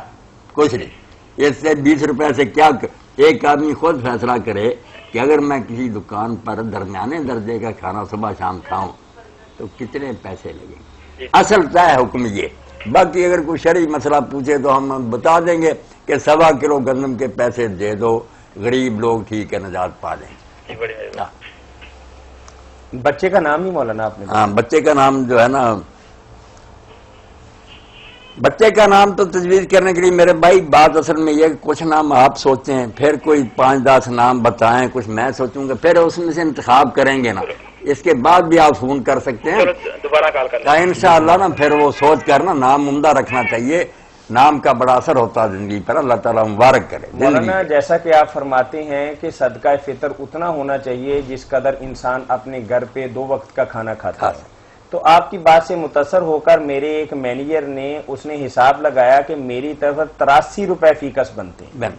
کچھ نہیں، اس سے 20 روپے سے کیا۔ ایک آدمی خود فیصلہ کرے کہ اگر میں کسی دکان پر درمیانے درجے کا کھانا صبح شام کھاؤں تو کتنے پیسے لگیں گے۔ اصل طے حکم یہ، باقی اگر کوئی شرعی مسئلہ پوچھے تو ہم بتا دیں گے کہ 1.25 کلو گندم کے پیسے دے دو، غریب لوگ ٹھیک ہے نجات پا لیں۔ بچے کا نام ہی مولانا آپ نے؟ ہاں بچے کا نام جو ہے نا، بچے کا نام تو تجویز کرنے کے لیے میرے بھائی بات اصل میں یہ کہ کچھ نام آپ سوچیں، پھر کوئی 5-10 نام بتائیں، کچھ میں سوچوں گا، پھر اس میں سے انتخاب کریں گے نا، اس کے بعد بھی آپ فون کر سکتے ہیں دوبارہ کال کر انشاءاللہ نا، پھر وہ سوچ کر نا نام عمدہ رکھنا چاہیے، نام کا بڑا اثر ہوتا ہے زندگی پر، اللہ تعالیٰ مبارک کرے۔ مولانا جیسا کہ آپ فرماتے ہیں کہ صدقہ فطر اتنا ہونا چاہیے جس قدر انسان اپنے گھر پہ 2 وقت کا کھانا کھاتا ہے، تو آپ کی بات سے متاثر ہو کر میرے ایک مینیجر نے اس نے حساب لگایا کہ میری طرف 83 روپے فی کس بنتے ہیں،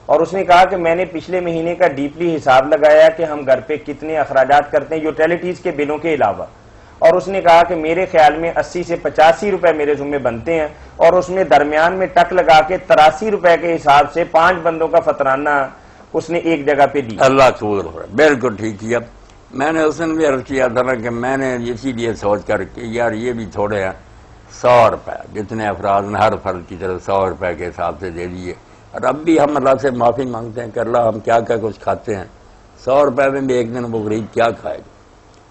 اور اس نے کہا کہ میں نے پچھلے مہینے کا ڈیپلی حساب لگایا کہ ہم گھر پہ کتنے اخراجات کرتے ہیں یوٹیلیٹیز کے بلوں کے علاوہ، اور اس نے کہا کہ میرے خیال میں 80 سے 85 روپے میرے ذمہ بنتے ہیں، اور اس میں درمیان میں ٹک لگا کے 83 روپے کے حساب سے 5 بندوں کا فطرانہ اس نے ایک جگہ پہ دی۔ اللہ قبول ہو رہا ہے، بالکل ٹھیک کیا۔ میں نے اس دن بھی عرض کیا تھا نا کہ میں نے اسی لیے سوچ کر کہ یار یہ بھی تھوڑے ہیں، 100 روپے جتنے افراد نے ہر فرد کی طرف 100 روپے کے حساب سے دے دیے، اور اب بھی ہم اللہ سے معافی مانگتے ہیں کہ اللہ ہم کیا کیا کچھ کھاتے ہیں، 100 روپے میں بھی ایک دن وہ غریب کیا کھائے گا۔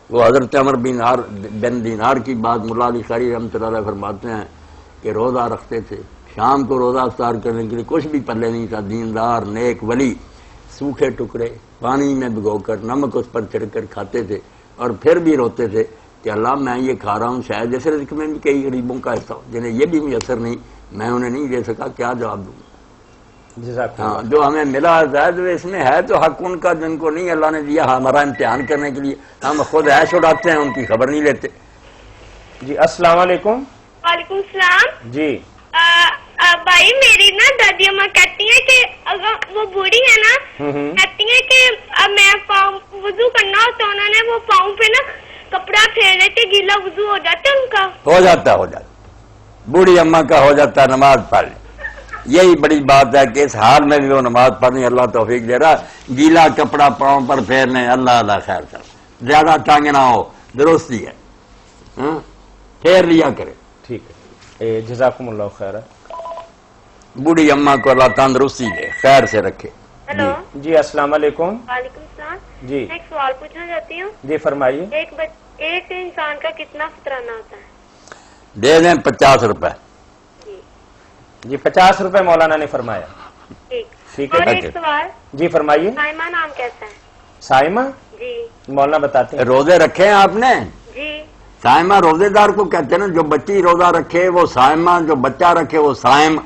وہ حضرت عمر بن دینار کی بات مولا علی قاری رحمۃ اللہ علیہ فرماتے ہیں کہ روزہ رکھتے تھے، شام کو روزہ افطار کرنے کے لیے کچھ بھی پلے نہیں تھا، دیندار نیک ولی سوکھے ٹکڑے پانی میں بھگو کر نمک اس پر چھڑک کر کھاتے تھے، اور پھر بھی روتے تھے کہ اللہ میں یہ کھا رہا ہوں، شاید اس رزق میں بھی کئی غریبوں کا حصہ ہو جنہیں یہ بھی میسر نہیں، میں انہیں نہیں دے سکا، کیا جواب دوں؟ ہاں، جو ہمیں ملا زائد اس میں ہے تو حق ان کا جن کو نہیں اللہ نے دیا ہمارا امتحان کرنے کے لیے، ہم خود عیش اڑاتے ہیں، ان کی خبر نہیں لیتے۔ جی السلام علیکم۔ وعلیکم السلام۔ جی بھائی میری نا دادی اماں کہتی ہیں کہ اگر وہ بوڑھی ہے نا، کہتی ہیں کہ میں پاؤں وضو کرنا ہو تو انہوں نے وہ پاؤں پہ نا کپڑا پھیر لیتے، گیلا وضو ہو جاتا ہے ان کا؟ ہو جاتا بوڑھی اماں کا ہو جاتا ہے، نماز پڑھ لیں۔ یہی بڑی بات ہے کہ اس حال میں بھی وہ نماز پڑھنے اللہ توفیق دے رہا، گیلا کپڑا پاؤں پر پھیرنے اللہ اللہ خیر کر، زیادہ تنگ نہ ہو، درستی ہے، پھیر لیا کرے۔ ٹھیک ہے، جزاکم اللہ خیر۔ بوڑھی اماں کو اللہ تندرستی دے، خیر سے رکھے۔ ہیلو جی السلام علیکم۔ وعلیکم السلام۔ جی میں ایک سوال پوچھنا چاہتی ہوں، جی فرمائیے۔ ایک انسان کا کتنا فطرانہ ہوتا ہے؟ دے دیں 50 روپے۔ جی 50 روپے مولانا نے فرمایا۔ ٹھیک اور ہے ایک سوال، جی فرمائیے۔ سائمہ نام کیسا ہے؟ سائمہ؟ جی مولانا بتاتے ہیں۔ روزے رکھے ہیں آپ نے؟ جی سائمہ روزے دار کو کہتے ہیں نا، جو بچی روزہ رکھے وہ سائمہ، جو بچہ رکھے وہ سائم۔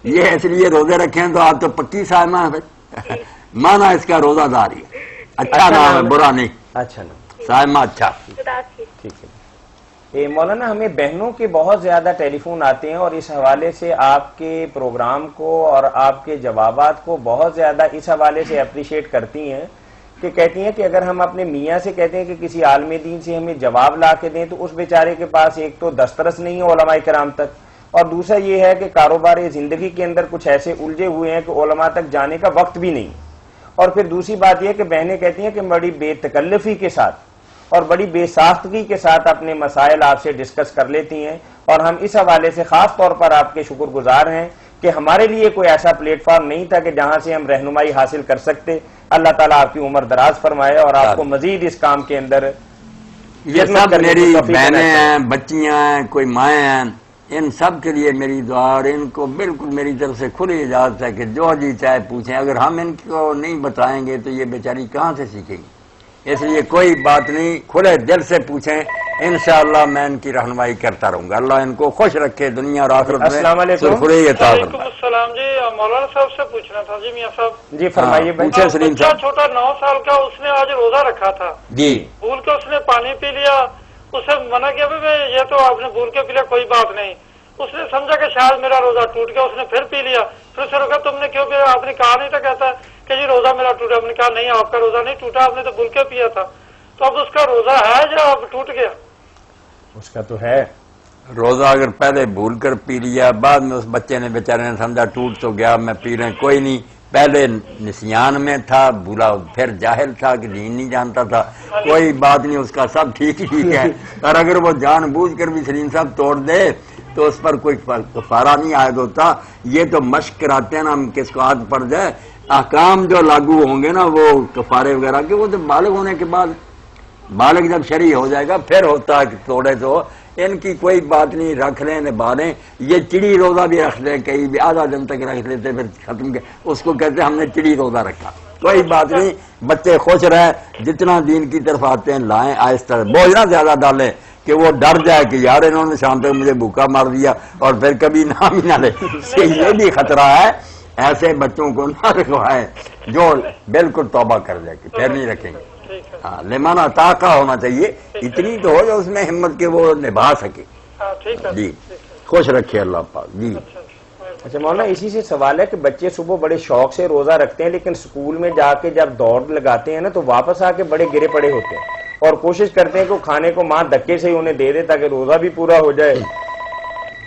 یہ اس لیے روزے رکھے ہیں تو آپ تو پکی سائمہ ہے بھائی، مانا اس کا روزہ دار ہی ہے، اچھا نام ہے، برا نہیں، اچھا نا، سائمہ اچھا۔ خدا حافظ۔ ٹھیک ہے۔ مولانا ہمیں بہنوں کے بہت زیادہ ٹیلی فون آتے ہیں، اور اس حوالے سے آپ کے پروگرام کو اور آپ کے جوابات کو بہت زیادہ اس حوالے سے اپریشیٹ کرتی ہیں کہ کہتی ہیں کہ اگر ہم اپنے میاں سے کہتے ہیں کہ کسی عالم دین سے ہمیں جواب لا کے دیں تو اس بیچارے کے پاس ایک تو دسترس نہیں ہے علماء کرام تک، اور دوسرا یہ ہے کہ کاروبار زندگی کے اندر کچھ ایسے الجھے ہوئے ہیں کہ علماء تک جانے کا وقت بھی نہیں۔ اور پھر دوسری بات یہ کہ بہنیں کہتی ہیں کہ بڑی بے تکلفی کے ساتھ اور بڑی بے ساختگی کے ساتھ اپنے مسائل آپ سے ڈسکس کر لیتی ہیں، اور ہم اس حوالے سے خاص طور پر آپ کے شکر گزار ہیں کہ ہمارے لیے کوئی ایسا پلیٹ فارم نہیں تھا کہ جہاں سے ہم رہنمائی حاصل کر سکتے۔ اللہ تعالیٰ آپ کی عمر دراز فرمائے اور آپ کو مزید اس کام کے اندر یہ سب میری بہنیں ہیں، بچیاں ہیں، کوئی مائیں ہیں، ان سب کے لیے میری دعا، اور ان کو بالکل میری طرف سے کھلی اجازت ہے کہ جو جی چاہے پوچھیں، اگر ہم ان کو نہیں بتائیں گے تو یہ بیچاری کہاں سے سیکھیں گی، اس لیے کوئی بات نہیں، کھلے دل سے پوچھیں، انشاءاللہ میں ان کی رہنمائی کرتا رہوں گا، اللہ ان کو خوش رکھے دنیا اور آخرت میں۔ السلام علیکم۔ وعلیکم السلام جی، مولانا صاحب سے پوچھنا تھا جی، میاں صاحب جی فرمائیے بھائی۔ پوچھے سلیم بچہ صاحب۔ چھوٹا 9 سال کا، اس نے آج روزہ رکھا تھا، جی بھول کے اس نے پانی پی لیا، اسے منع کیا بھی یہ تو آپ نے بھول کے پی لیا، کوئی بات نہیں، اس نے سمجھا کہ شاید میرا روزہ ٹوٹ گیا، اس نے پھر پی لیا، پھر اسے روکا تم نے کیوں پیا؟ آپ نے کہا نہیں تھا، کہتا ہے کہ جی روزہ میرا ٹوٹا، ہم نے کہا نہیں آپ کا روزہ نہیں ٹوٹا، آپ نے تو بھول کے پیا تھا، تو اب اس کا روزہ ہے یا اب ٹوٹ گیا؟ اس کا تو ہے روزہ، اگر پہلے بھول کر پی لیا، بعد میں اس بچے نے بیچارے نے سمجھا ٹوٹ تو گیا میں پی رہے، کوئی نہیں، پہلے نسیان میں تھا بھولا، پھر جاہل تھا کہ دین نہیں جانتا تھا، کوئی بات نہیں، اس کا سب ٹھیک ہی ہے، اور اگر وہ جان بوجھ کر بھی سلیم صاحب توڑ دے تو اس پر کوئی کفارہ نہیں عائد ہوتا، یہ تو مشق کراتے ہیں نا ہم، کس کو عادت پڑ جائے، احکام جو لاگو ہوں گے نا وہ کفارے وغیرہ کے، وہ تو بالغ ہونے کے بعد، بالغ جب شرعی ہو جائے گا پھر ہوتا ہے کہ توڑے تو، ان کی کوئی بات نہیں، رکھ لیں نبھا لیں، یہ چڑی روزہ بھی رکھ لیں، کئی بھی آدھا دن تک رکھ لیتے پھر ختم، اس کو کہتے ہیں ہم نے چڑی روزہ رکھا، کوئی بات نہیں، بچے خوش رہے، جتنا دین کی طرف آتے ہیں لائیں، آہستہ بوجھ نہ زیادہ ڈالیں کہ وہ ڈر جائے کہ یار انہوں نے شام تک مجھے بھوکا مار دیا اور پھر کبھی نام ہی نہ لے، یہ بھی خطرہ ہے، ایسے بچوں کو نہ رکھوائے جو بالکل توبہ کر جائے کہ پھر نہیں رکھیں گے۔ ہاں لمن عطا کا ہونا چاہیے، اتنی تو ہو جو اس میں ہمت کے وہ نبھا سکے۔ جی خوش رکھے اللہ پاک۔ جی اچھا مولانا، اسی سے سوال ہے کہ بچے صبح بڑے شوق سے روزہ رکھتے ہیں لیکن اسکول میں جا کے جب دوڑ لگاتے ہیں نا تو واپس آ کے بڑے گرے پڑے ہوتے ہیں، اور کوشش کرتے ہیں کہ کھانے کو ماں دھکے سے ہی انہیں دے دے تاکہ روزہ بھی پورا ہو جائے.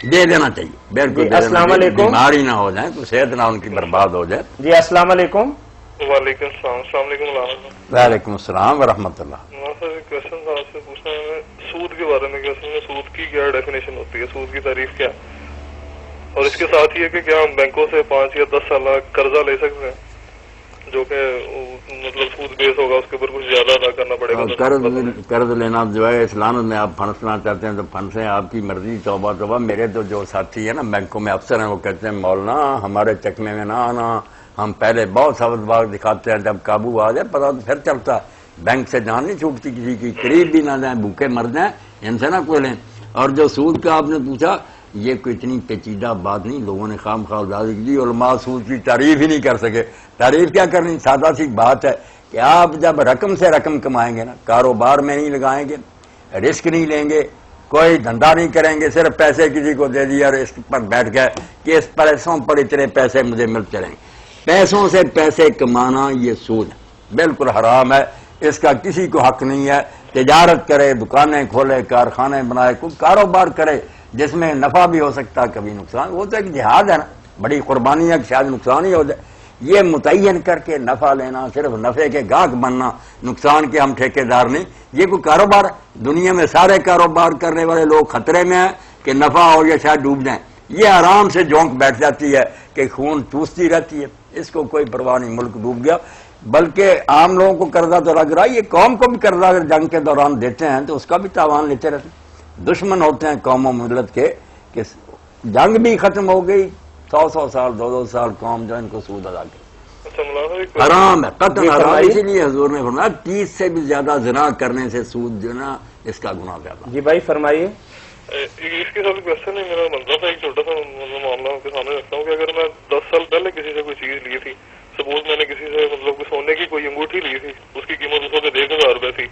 دے دینا چاہیے بالکل. السلام علیکم. بیماری نہ ہو جائے تو صحت نہ ان کی برباد ہو جائے. جی السلام علیکم. وعلیکم السلام. السلام علیکم. وعلیکم السلام ورحمۃ اللہ. کوشچن تھا آپ سے پوچھنا ہے سود کے بارے میں کہ اصل میں سود کی کیا ڈیفینیشن ہوتی ہے, سود کی تعریف کیا, اور اس کے ساتھ یہ کہ کیا ہم بینکوں سے 5 یا 10 سال قرضہ لے سکتے ہیں جو کہ مطلب سود بیس ہوگا, اس کے اوپر کچھ زیادہ ادا کرنا پڑے گا. قرض لینا جو ہے اسلام میں آپ پھنسنا چاہتے ہیں تو پھنسیں, آپ کی مرضی. توبہ توبہ. میرے تو جو ساتھی ہیں نا بینکوں میں افسر ہیں وہ کہتے ہیں مولانا ہمارے چکمے میں نہ آنا, ہم پہلے بہت سبز باغ دکھاتے ہیں, جب قابو آ جائے پتا تو پھر چلتا. بینک سے جان نہیں چھوٹتی کسی کی, قریب بھی نہ جائیں, بھوکے مر جائیں, ان سے نہ کوئی لیں. اور جو سود کا آپ نے پوچھا یہ کوئی اتنی پیچیدہ بات نہیں, لوگوں نے خام خواہ زیادہ کی. علماء سود کی تعریف ہی نہیں کر سکے. تعریف کیا کرنی, سادہ سی بات ہے کہ آپ جب رقم سے رقم کمائیں گے نا, کاروبار میں نہیں لگائیں گے, رسک نہیں لیں گے, کوئی دھندا نہیں کریں گے, صرف پیسے کسی کو دے دیا اور اس پر بیٹھ گئے کہ اس پیسوں پر اتنے پیسے مجھے ملتے رہیں. پیسوں سے پیسے کمانا یہ سود ہے, بالکل حرام ہے, اس کا کسی کو حق نہیں ہے. تجارت کرے, دکانیں کھولے, کارخانے بنائے, کوئی کاروبار کرے جس میں نفع بھی ہو سکتا ہے کبھی نقصان. وہ تو ایک جہاد ہے نا, بڑی قربانی ہے کہ شاید نقصان ہی ہو جائے. یہ متعین کر کے نفع لینا, صرف نفع کے گاہک بننا, نقصان کے ہم ٹھیکے دار نہیں, یہ کوئی کاروبار ہے. دنیا میں سارے کاروبار کرنے والے لوگ خطرے میں ہیں کہ نفع ہو یا شاید ڈوب جائیں. یہ آرام سے جھونک بیٹھ جاتی ہے کہ خون چوستی رہتی ہے, اس کو کوئی پرواہ نہیں, ملک ڈوب گیا. بلکہ عام لوگوں کو قرضہ تو لگ رہا ہے, یہ قوم کو بھی قرضہ اگر جنگ کے دوران دیتے ہیں تو اس کا بھی تاوان لیتے رہتے ہیں. دشمن ہوتے ہیں قوم و ملت کے کہ جنگ بھی ختم ہو گئی, 100 سال 200 سال قوم جو ان کو سود ادا کرے. حرام ہے, قطعاً حرام. اسی لیے حضور نے فرمایا 30 سے بھی زیادہ زنا کرنے سے سود جو نا اس کا گناہ زیادہ. جی بھائی فرمائیے. اس کے ساتھ کوشچن ہے میرا, مطلب ہے ایک چھوٹا سا معاملہ آپ کے سامنے رکھتا ہوں کہ اگر میں 10 سال پہلے کسی سے کوئی چیز لی تھی, سپوز میں نے کسی سے مطلب سونے کی کوئی انگوٹھی لی تھی, اس کی قیمت اس وقت 1000 روپے تھی,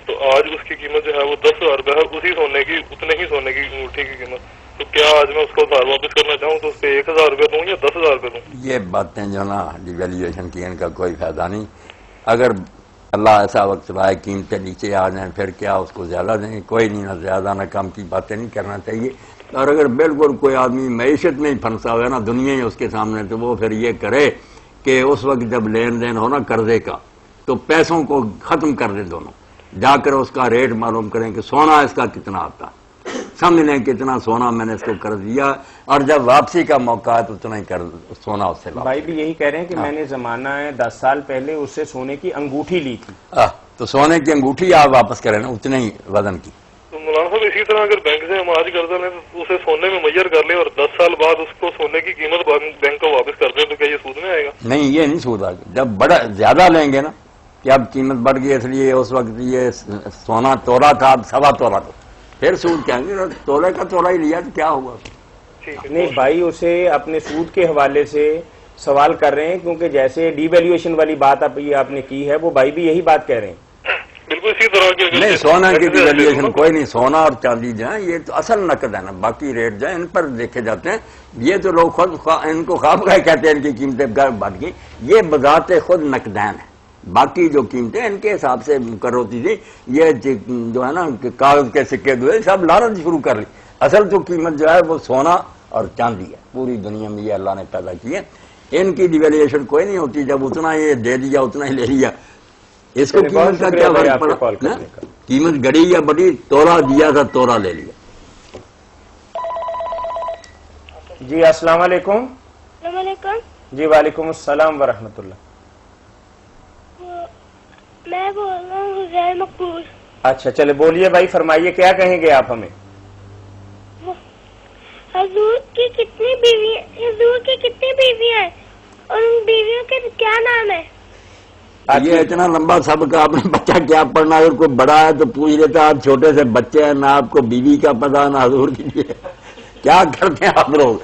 تو آج اس کی قیمت جو ہے وہ 10,000 روپے ہے, اسی سونے کی اتنے ہی سونے کی انگوٹھی کی قیمت. تو کیا آج میں اس کو واپس کرنا چاہوں تو اس پہ 1000 روپے دوں یا 10,000 روپے دوں؟ یہ باتیں جو نا ڈیویلیویشن کی ان کا کوئی فائدہ نہیں. اگر اللہ ایسا وقت لائے قیمتیں نیچے آ جائیں پھر کیا اس کو زیادہ دیں, کوئی نہیں, نہ زیادہ نہ کم کی باتیں نہیں کرنا چاہیے. اور اگر بالکل کوئی آدمی معیشت میں ہی پھنسا ہوا ہے نا, دنیا ہی اس کے سامنے, تو وہ پھر یہ کرے کہ اس وقت جب لین دین ہو نا قرضے کا تو پیسوں کو ختم کر دیں دونوں, جا کر اس کا ریٹ معلوم کریں کہ سونا اس کا کتنا آتا, سمجھ لیں کتنا سونا میں نے اس کو کر دیا, اور جب واپسی کا موقع ہے تو اتنا ہی کر سونا اس سے. بھائی بھی یہی کہہ رہے ہیں کہ میں نے زمانہ ہے 10 سال پہلے اس سے سونے کی انگوٹھی لی تھی, تو سونے کی انگوٹھی آپ واپس کریں نا اتنے ہی وزن کی. تو مولانا صاحب اسی طرح اگر بینک سے ہم آج قرضہ لیں تو اسے سونے میں میئر کر لیں اور 10 سال بعد اس کو سونے کی قیمت بینک کو واپس کر دیں تو کیا یہ سود میں آئے گا؟ نہیں, یہ نہیں سود آئے گا. جب بڑا زیادہ لیں گے نا کہ اب قیمت بڑھ گئی اس لیے اس وقت یہ سونا تولا تھا اب 1.25 تولا, تو پھر سود کہیں گے تولے کا تولا ہی لیا تو کیا ہوا. نہیں بھائی, اسے اپنے سود کے حوالے سے سوال کر رہے ہیں کیونکہ جیسے ڈی ویلیویشن والی بات آپ نے کی ہے, وہ بھائی بھی یہی بات کہہ رہے ہیں. بالکل اسی طرح کی نہیں, سونا کی ڈی ویلیویشن کوئی نہیں. سونا اور چاندی جو ہے یہ تو اصل نقد ہے نا, باقی ریٹ جو ہے ان پر دیکھے جاتے ہیں. یہ تو لوگ خود ان کو خواب کا کہتے ہیں ان کی قیمتیں بڑھ گئی, یہ بذات خود نقدین ہے. باقی جو قیمتیں ان کے حساب سے مقرر ہوتی تھی, یہ جو ہے نا کاغذ کے سکے دوئے سب لانا شروع کر لی. اصل جو قیمت جو ہے وہ سونا اور چاندی ہے, پوری دنیا میں یہ اللہ نے پیدا کی ہے. ان کی ڈیویلیویشن کوئی نہیں ہوتی, جب اتنا یہ دے دیا اتنا ہی لے لیا. اس کو قیمت کا کیا فرق پڑا, قیمت گڑی یا بڑی, تولا دیا تھا تولا لے لیا. جی السلام علیکم. السلام علیکم. جی وعلیکم السلام ورحمۃ اللہ. میں بول رہا ہوں حزیر مقبول. اچھا چلے بولیے بھائی, فرمائیے کیا کہیں گے آپ ہمیں. حضور کی کتنی بیوی, حضور کی کتنی بیوی ہیں اور ان بیویوں کے کیا نام ہے؟ یہ اتنا لمبا سبق آپ نے بچہ کیا پڑھنا, اگر کوئی بڑا ہے تو پوچھ لیتا, آپ چھوٹے سے بچے ہیں, نہ آپ کو بیوی کا پتہ نہ حضور کی. کیا کرتے ہیں آپ لوگ.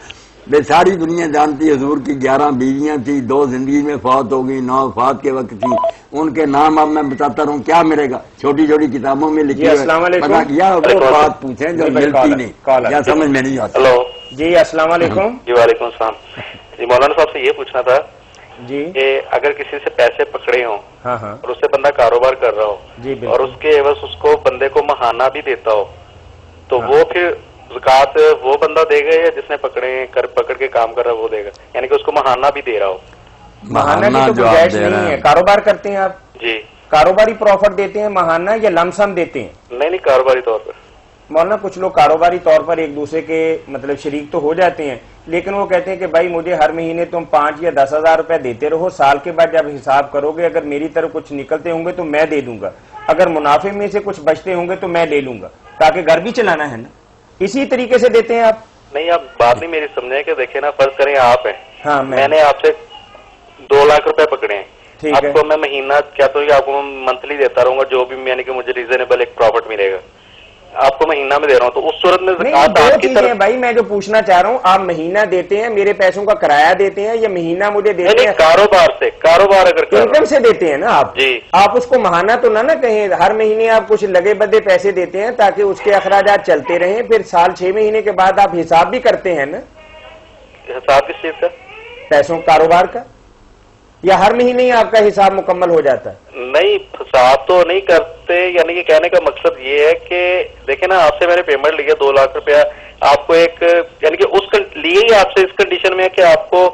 بے ساری دنیا جانتی حضور کی 11 بیویاں تھیں, 2 زندگی میں فوت ہو گئی, 9 وفات کے وقت تھی. ان کے نام اب میں بتاتا رہوں, کیا ملے گا؟ چھوٹی چھوٹی کتابوں میں لکھی ہے. یا وہ بات پوچھیں جو ملتی نہیں یا سمجھ میں نہیں آتی. ہلو جی السلام علیکم. جی وعلیکم السلام. جی مولانا صاحب سے یہ پوچھنا تھا جی کہ اگر کسی سے پیسے پکڑے ہوں ہاں ہاں اور اس سے بندہ کاروبار کر رہا ہو جی بالکل. اور اس کے عوض اس کو بندے کو ماہانہ بھی دیتا ہو تو ہاں. وہ پھر زکوٰۃ وہ بندہ دے گا یا جس نے پکڑ کے کام کر رہا ہے وہ دے گا؟ یعنی کہ اس کو ماہانہ بھی دے رہا ہو. ماہانہ کی تو جو آپ گنجائش دے نہیں رہے ہے. ہیں کاروبار کرتے ہیں آپ؟ جی کاروباری پروفٹ دیتے ہیں ماہانہ یا لمسم دیتے ہیں؟ نہیں کاروباری طور پر. مولانا کچھ لوگ کاروباری طور پر ایک دوسرے کے مطلب شریک تو ہو جاتے ہیں لیکن وہ کہتے ہیں کہ بھائی مجھے ہر مہینے تم 5 یا 10 ہزار روپے دیتے رہو, سال کے بعد جب حساب کرو گے اگر میری طرف کچھ نکلتے ہوں گے تو میں دے دوں گا, اگر منافع میں سے کچھ بچتے ہوں گے تو میں لے لوں گا, تاکہ گھر بھی چلانا ہے نا. اسی طریقے سے دیتے ہیں آپ؟ نہیں آپ بات نہیں میری سمجھیں کہ دیکھیں نا, فرض کریں آپ ہیں, ہاں میں نے آپ سے 2 لاکھ روپے پکڑے ہیں, ٹھیک آپ ہے. کو میں مہینہ کہتا ہوں کہ آپ کو میں منتھلی دیتا رہوں گا جو بھی یعنی کہ مجھے ریزنیبل ایک پروفٹ ملے گا, آپ کو مہینہ میں دے رہا ہوں, تو اس صورت میں نہیں زکوٰۃ دو آپ کی چیزیں ہیں طرف. بھائی, میں جو پوچھنا چاہ رہا ہوں آپ مہینہ دیتے ہیں, میرے پیسوں کا کرایہ دیتے ہیں یا مہینہ مجھے دیتے ہیں؟ کاروبار سے, کاروبار اگر کر رہا انکم سے دیتے ہیں نا آپ. جی. آپ اس کو ماہانہ تو نہ کہیں, ہر مہینے آپ کچھ لگے بدے پیسے دیتے ہیں تاکہ اس کے اخراجات چلتے رہیں, پھر سال 6 مہینے کے بعد آپ حساب بھی کرتے ہیں نا حساب کس چیز کا؟ پیسوں کاروبار کا, یا ہر مہینے ہی آپ کا حساب مکمل ہو جاتا ہے؟ نہیں حساب تو نہیں کرتے, یعنی کہ کہنے کا مقصد یہ ہے کہ دیکھیں نا آپ سے میں نے پیمنٹ لیا 2 لاکھ روپیہ, آپ کو ایک یعنی کہ اس لیے ہی آپ سے اس کنڈیشن میں ہے کہ آپ کو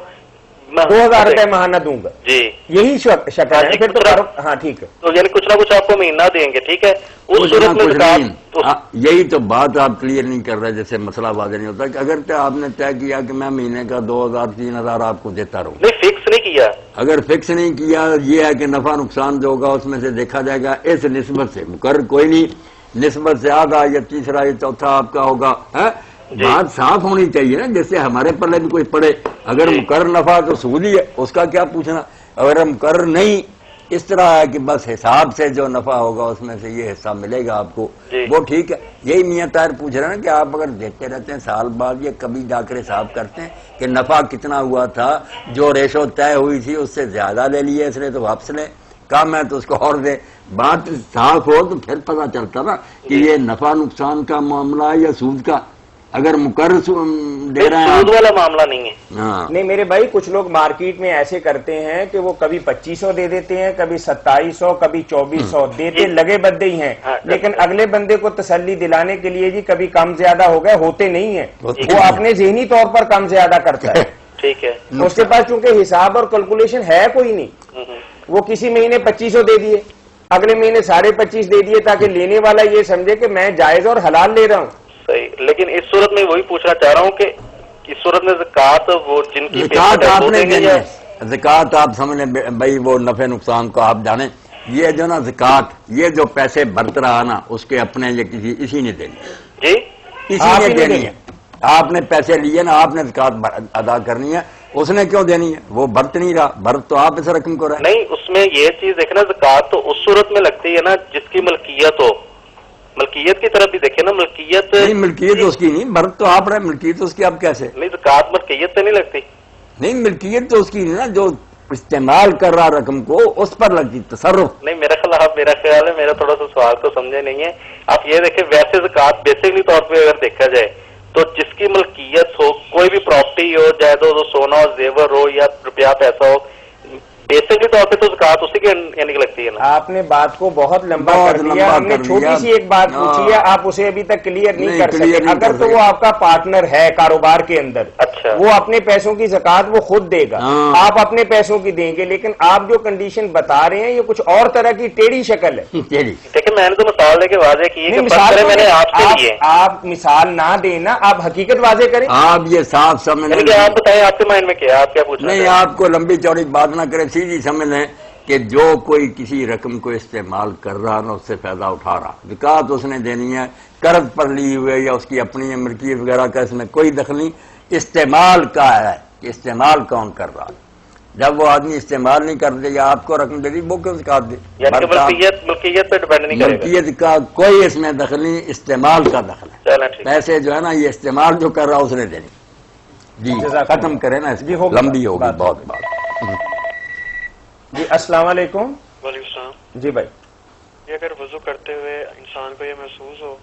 2000 روپے ماہانہ دوں گا, جی یہی شکل ہے پھر تو. ہاں ٹھیک ہے, تو یعنی کچھ نہ کچھ آپ کو مہینہ دیں گے, ٹھیک ہے, اس کچھ صورت نہ میں کچھ زکوٰۃ نہیں. یہی تو بات آپ کلیئر نہیں کر رہے, جیسے مسئلہ واضح نہیں ہوتا کہ اگر آپ نے طے کیا کہ میں مہینے کا 2000 3000 آپ کو دیتا رہوں, نہیں فکس نہیں کیا. اگر فکس نہیں کیا, یہ ہے کہ نفع نقصان جو ہوگا اس میں سے دیکھا جائے گا اس نسبت سے, مقرر کوئی نہیں, نسبت سے آدھا یا تیسرا یا چوتھا آپ کا ہوگا. بات صاف ہونی چاہیے نا, جیسے ہمارے پلے بھی کوئی پڑے, اگر مقرر نفع تو سود ہی ہے, اس کا کیا پوچھنا. اگر مقرر نہیں, اس طرح ہے کہ بس حساب سے جو نفع ہوگا اس میں سے یہ حصہ ملے گا آپ کو, وہ ٹھیک ہے. یہی میاں طاہر پوچھ رہے ہیں کہ آپ اگر دیکھتے رہتے ہیں سال بعد, یہ کبھی جا کر حساب کرتے ہیں کہ نفع کتنا ہوا تھا, جو ریشو طے ہوئی تھی اس سے زیادہ لے لیے اس نے تو واپس لے, کم ہے تو اس کو اور دے. بات صاف ہو تو پھر پتہ چلتا نا کہ یہ نفع نقصان کا معاملہ ہے یا سود کا. اگر مقرر دے رہے ہیں سود والا معاملہ نہیں ہے. ہاں نہیں میرے بھائی, کچھ لوگ مارکیٹ میں ایسے کرتے ہیں کہ وہ کبھی 2500 دے دیتے ہیں, کبھی 2700, کبھی 2400 دیتے لگے بدے ہی ہیں, لیکن اگلے بندے کو تسلی دلانے کے لیے جی کبھی کم زیادہ ہو گئے ہوتے نہیں ہیں, وہ اپنے ذہنی طور پر کم زیادہ کرتا ہے. ٹھیک ہے, اس کے پاس چونکہ حساب اور کیلکولیشن ہے کوئی نہیں, وہ کسی مہینے 2500 دے دیے, اگلے مہینے 25.5 دے دیے, تاکہ لینے والا یہ سمجھے کہ میں جائز اور حلال لے رہا ہوں. صحیح. لیکن اس صورت میں وہی پوچھنا چاہ رہا ہوں کہ اس صورت میں زکوٰۃ وہ جن کی زکوٰۃ آپ نے دینی ہے, زکوٰۃ آپ سمجھ لیں بھائی, وہ نفع نقصان کو آپ جانیں, یہ جو نا زکوٰۃ, یہ جو پیسے برت رہا نا اس کے اپنے یا کسی اسی نے دینی ہے, جی اسی نے دینی ہے. آپ نے پیسے لیے نا, آپ نے زکوٰۃ ادا کرنی ہے, اس نے کیوں دینی ہے, وہ برت نہیں رہا, برت تو آپ اس رقم کو رہا. نہیں, اس میں یہ چیز دیکھنا, زکوٰۃ تو اس صورت میں لگتی ہے نا جس کی ملکیت ہو. ملکیت کی طرف بھی دیکھیں نا, ملکیت نہیں, ملکیت اس کی نہیں, برت تو آپ رہے, ملکیت اس کی آپ کیسے. نہیں, زکوٰۃ ملکیت سے نہیں لگتی. نہیں, ملکیت تو اس کی نہیں نا, جو استعمال کر رہا رقم کو اس پر لگتی, تصرف. نہیں میرا خیال ہے, میرا تھوڑا سا سوال تو سمجھے نہیں ہے آپ. یہ دیکھیں ویسے زکوٰۃ بیسکلی طور پہ اگر دیکھا جائے تو جس کی ملکیت ہو, کوئی بھی پراپرٹی ہو, جائیداد ہو, سونا ہو, زیور ہو یا روپیہ پیسہ ہو, بیسکلی طور پہ تو زکوٰۃ اسی کے یعنی کہ لگتی ہے نا. آپ نے بات کو بہت لمبا کر دیا, ہم نے چھوٹی سی ایک بات پوچھی ہے, آپ اسے ابھی تک کلیئر نہیں کر سکے. اگر تو وہ آپ کا پارٹنر ہے کاروبار کے اندر, اچھا, وہ اپنے پیسوں کی زکوٰۃ وہ خود دے گا, آپ اپنے پیسوں کی دیں گے, لیکن آپ جو کنڈیشن بتا رہے ہیں یہ کچھ اور طرح کی ٹیڑھی شکل ہے. دیکھیں میں نے تو مثال دے کے واضح کی ہے کہ میں نے آپ سے لیے. آپ مثال نہ دینا, آپ حقیقت واضح کریں. آپ یہ صاف سمجھ کہ آپ بتائیں آپ کے مائنڈ میں کیا, آپ کیا پوچھ رہے ہیں. نہیں, آپ کو لمبی چوڑی بات نہ کریں, سیدھی سمجھ لیں کہ جو کوئی کسی رقم کو استعمال کر رہا نا, اس سے فائدہ اٹھا رہا, زکوٰۃ اس نے دینی ہے. قرض پر لی ہوئے یا اس کی اپنی ملکیت وغیرہ کا اس میں کوئی دخل نہیں, استعمال کا ہے کہ استعمال کون کر رہا. جب وہ آدمی استعمال نہیں کر دے یا آپ کو رقم دے دی, وہ کیوں زکوٰۃ دے. ملکیت پہ ڈپینڈ نہیں کرے گا, ملکیت کا کوئی اس میں دخل نہیں, استعمال کا دخل ہے. پیسے جو ہے نا یہ استعمال جو کر رہا اس نے دینی. جی ختم کریں نا, اس کی لمبی ہوگی بہت بات. جی السلام علیکم. وعلیکم السلام. جی بھائی, یہ اگر وضو کرتے ہوئے انسان کو یہ محسوس ہو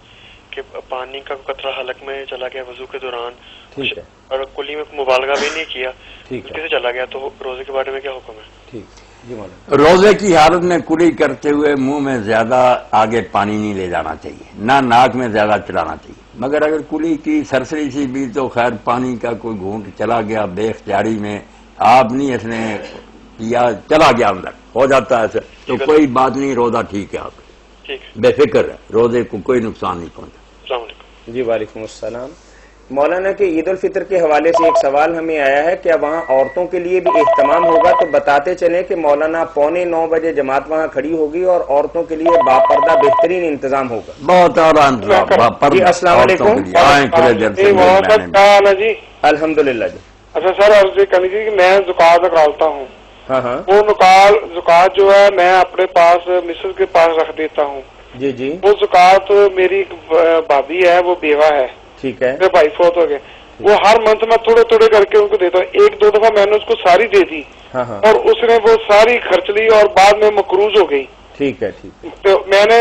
کہ پانی کا قطرہ حلق میں چلا گیا وضو کے دوران, ٹھیک ہے, اور کلی میں مبالغہ بھی نہیں کیا, ٹھیک ہے, کسی چلا گیا, تو روزے کے بارے میں کیا حکم ہے؟ ٹھیک. جی مولانا. روزے کی حالت میں کلی کرتے ہوئے منہ میں زیادہ آگے پانی نہیں لے جانا چاہیے، نہ ناک میں زیادہ چلانا چاہیے، مگر اگر کلی کی سرسری سی بھی تو خیر پانی کا کوئی گھونٹ چلا گیا بے اختیاری میں، آپ نہیں اس نے یا چلا گیا اندر، ہو جاتا ہے ایسے تو کوئی بات نہیں، روزہ ٹھیک ہے، آپ بے فکر ہے، روزے کو کوئی نقصان نہیں پہنچا. السلام علیکم. جی وعلیکم السلام. مولانا کہ عید الفطر کے حوالے سے ایک سوال ہمیں آیا ہے، کیا وہاں عورتوں کے لیے بھی اہتمام ہوگا؟ تو بتاتے چلیں کہ مولانا 8:45 بجے جماعت وہاں کھڑی ہوگی اور عورتوں کے لیے باپردہ بہترین انتظام ہوگا. بہت اعلیٰ انتظام. جی السلام علیکم. جی الحمدللہ. جی اچھا سر، عرض یہ کرنی تھی کہ میں زکات نکالتا ہوں. ہاں ہاں. وہ زکات جو ہے میں اپنے پاس مسز کے پاس رکھ دیتا ہوں. جی جی وہ زکات میری بھابھی ہے، وہ بیوہ ہے، ٹھیک ہے. میرے بھائی فوت ہو گئے. وہ ہر منتھ میں تھوڑے تھوڑے کر کے ان کو دیتا ہوں. ایک دو دفعہ میں نے اس کو ساری دے دی ہاں ہاں اور اس نے وہ ساری خرچ لی اور بعد میں مقروض ہو گئی. ٹھیک ہے. ٹھیک ہے. تو میں نے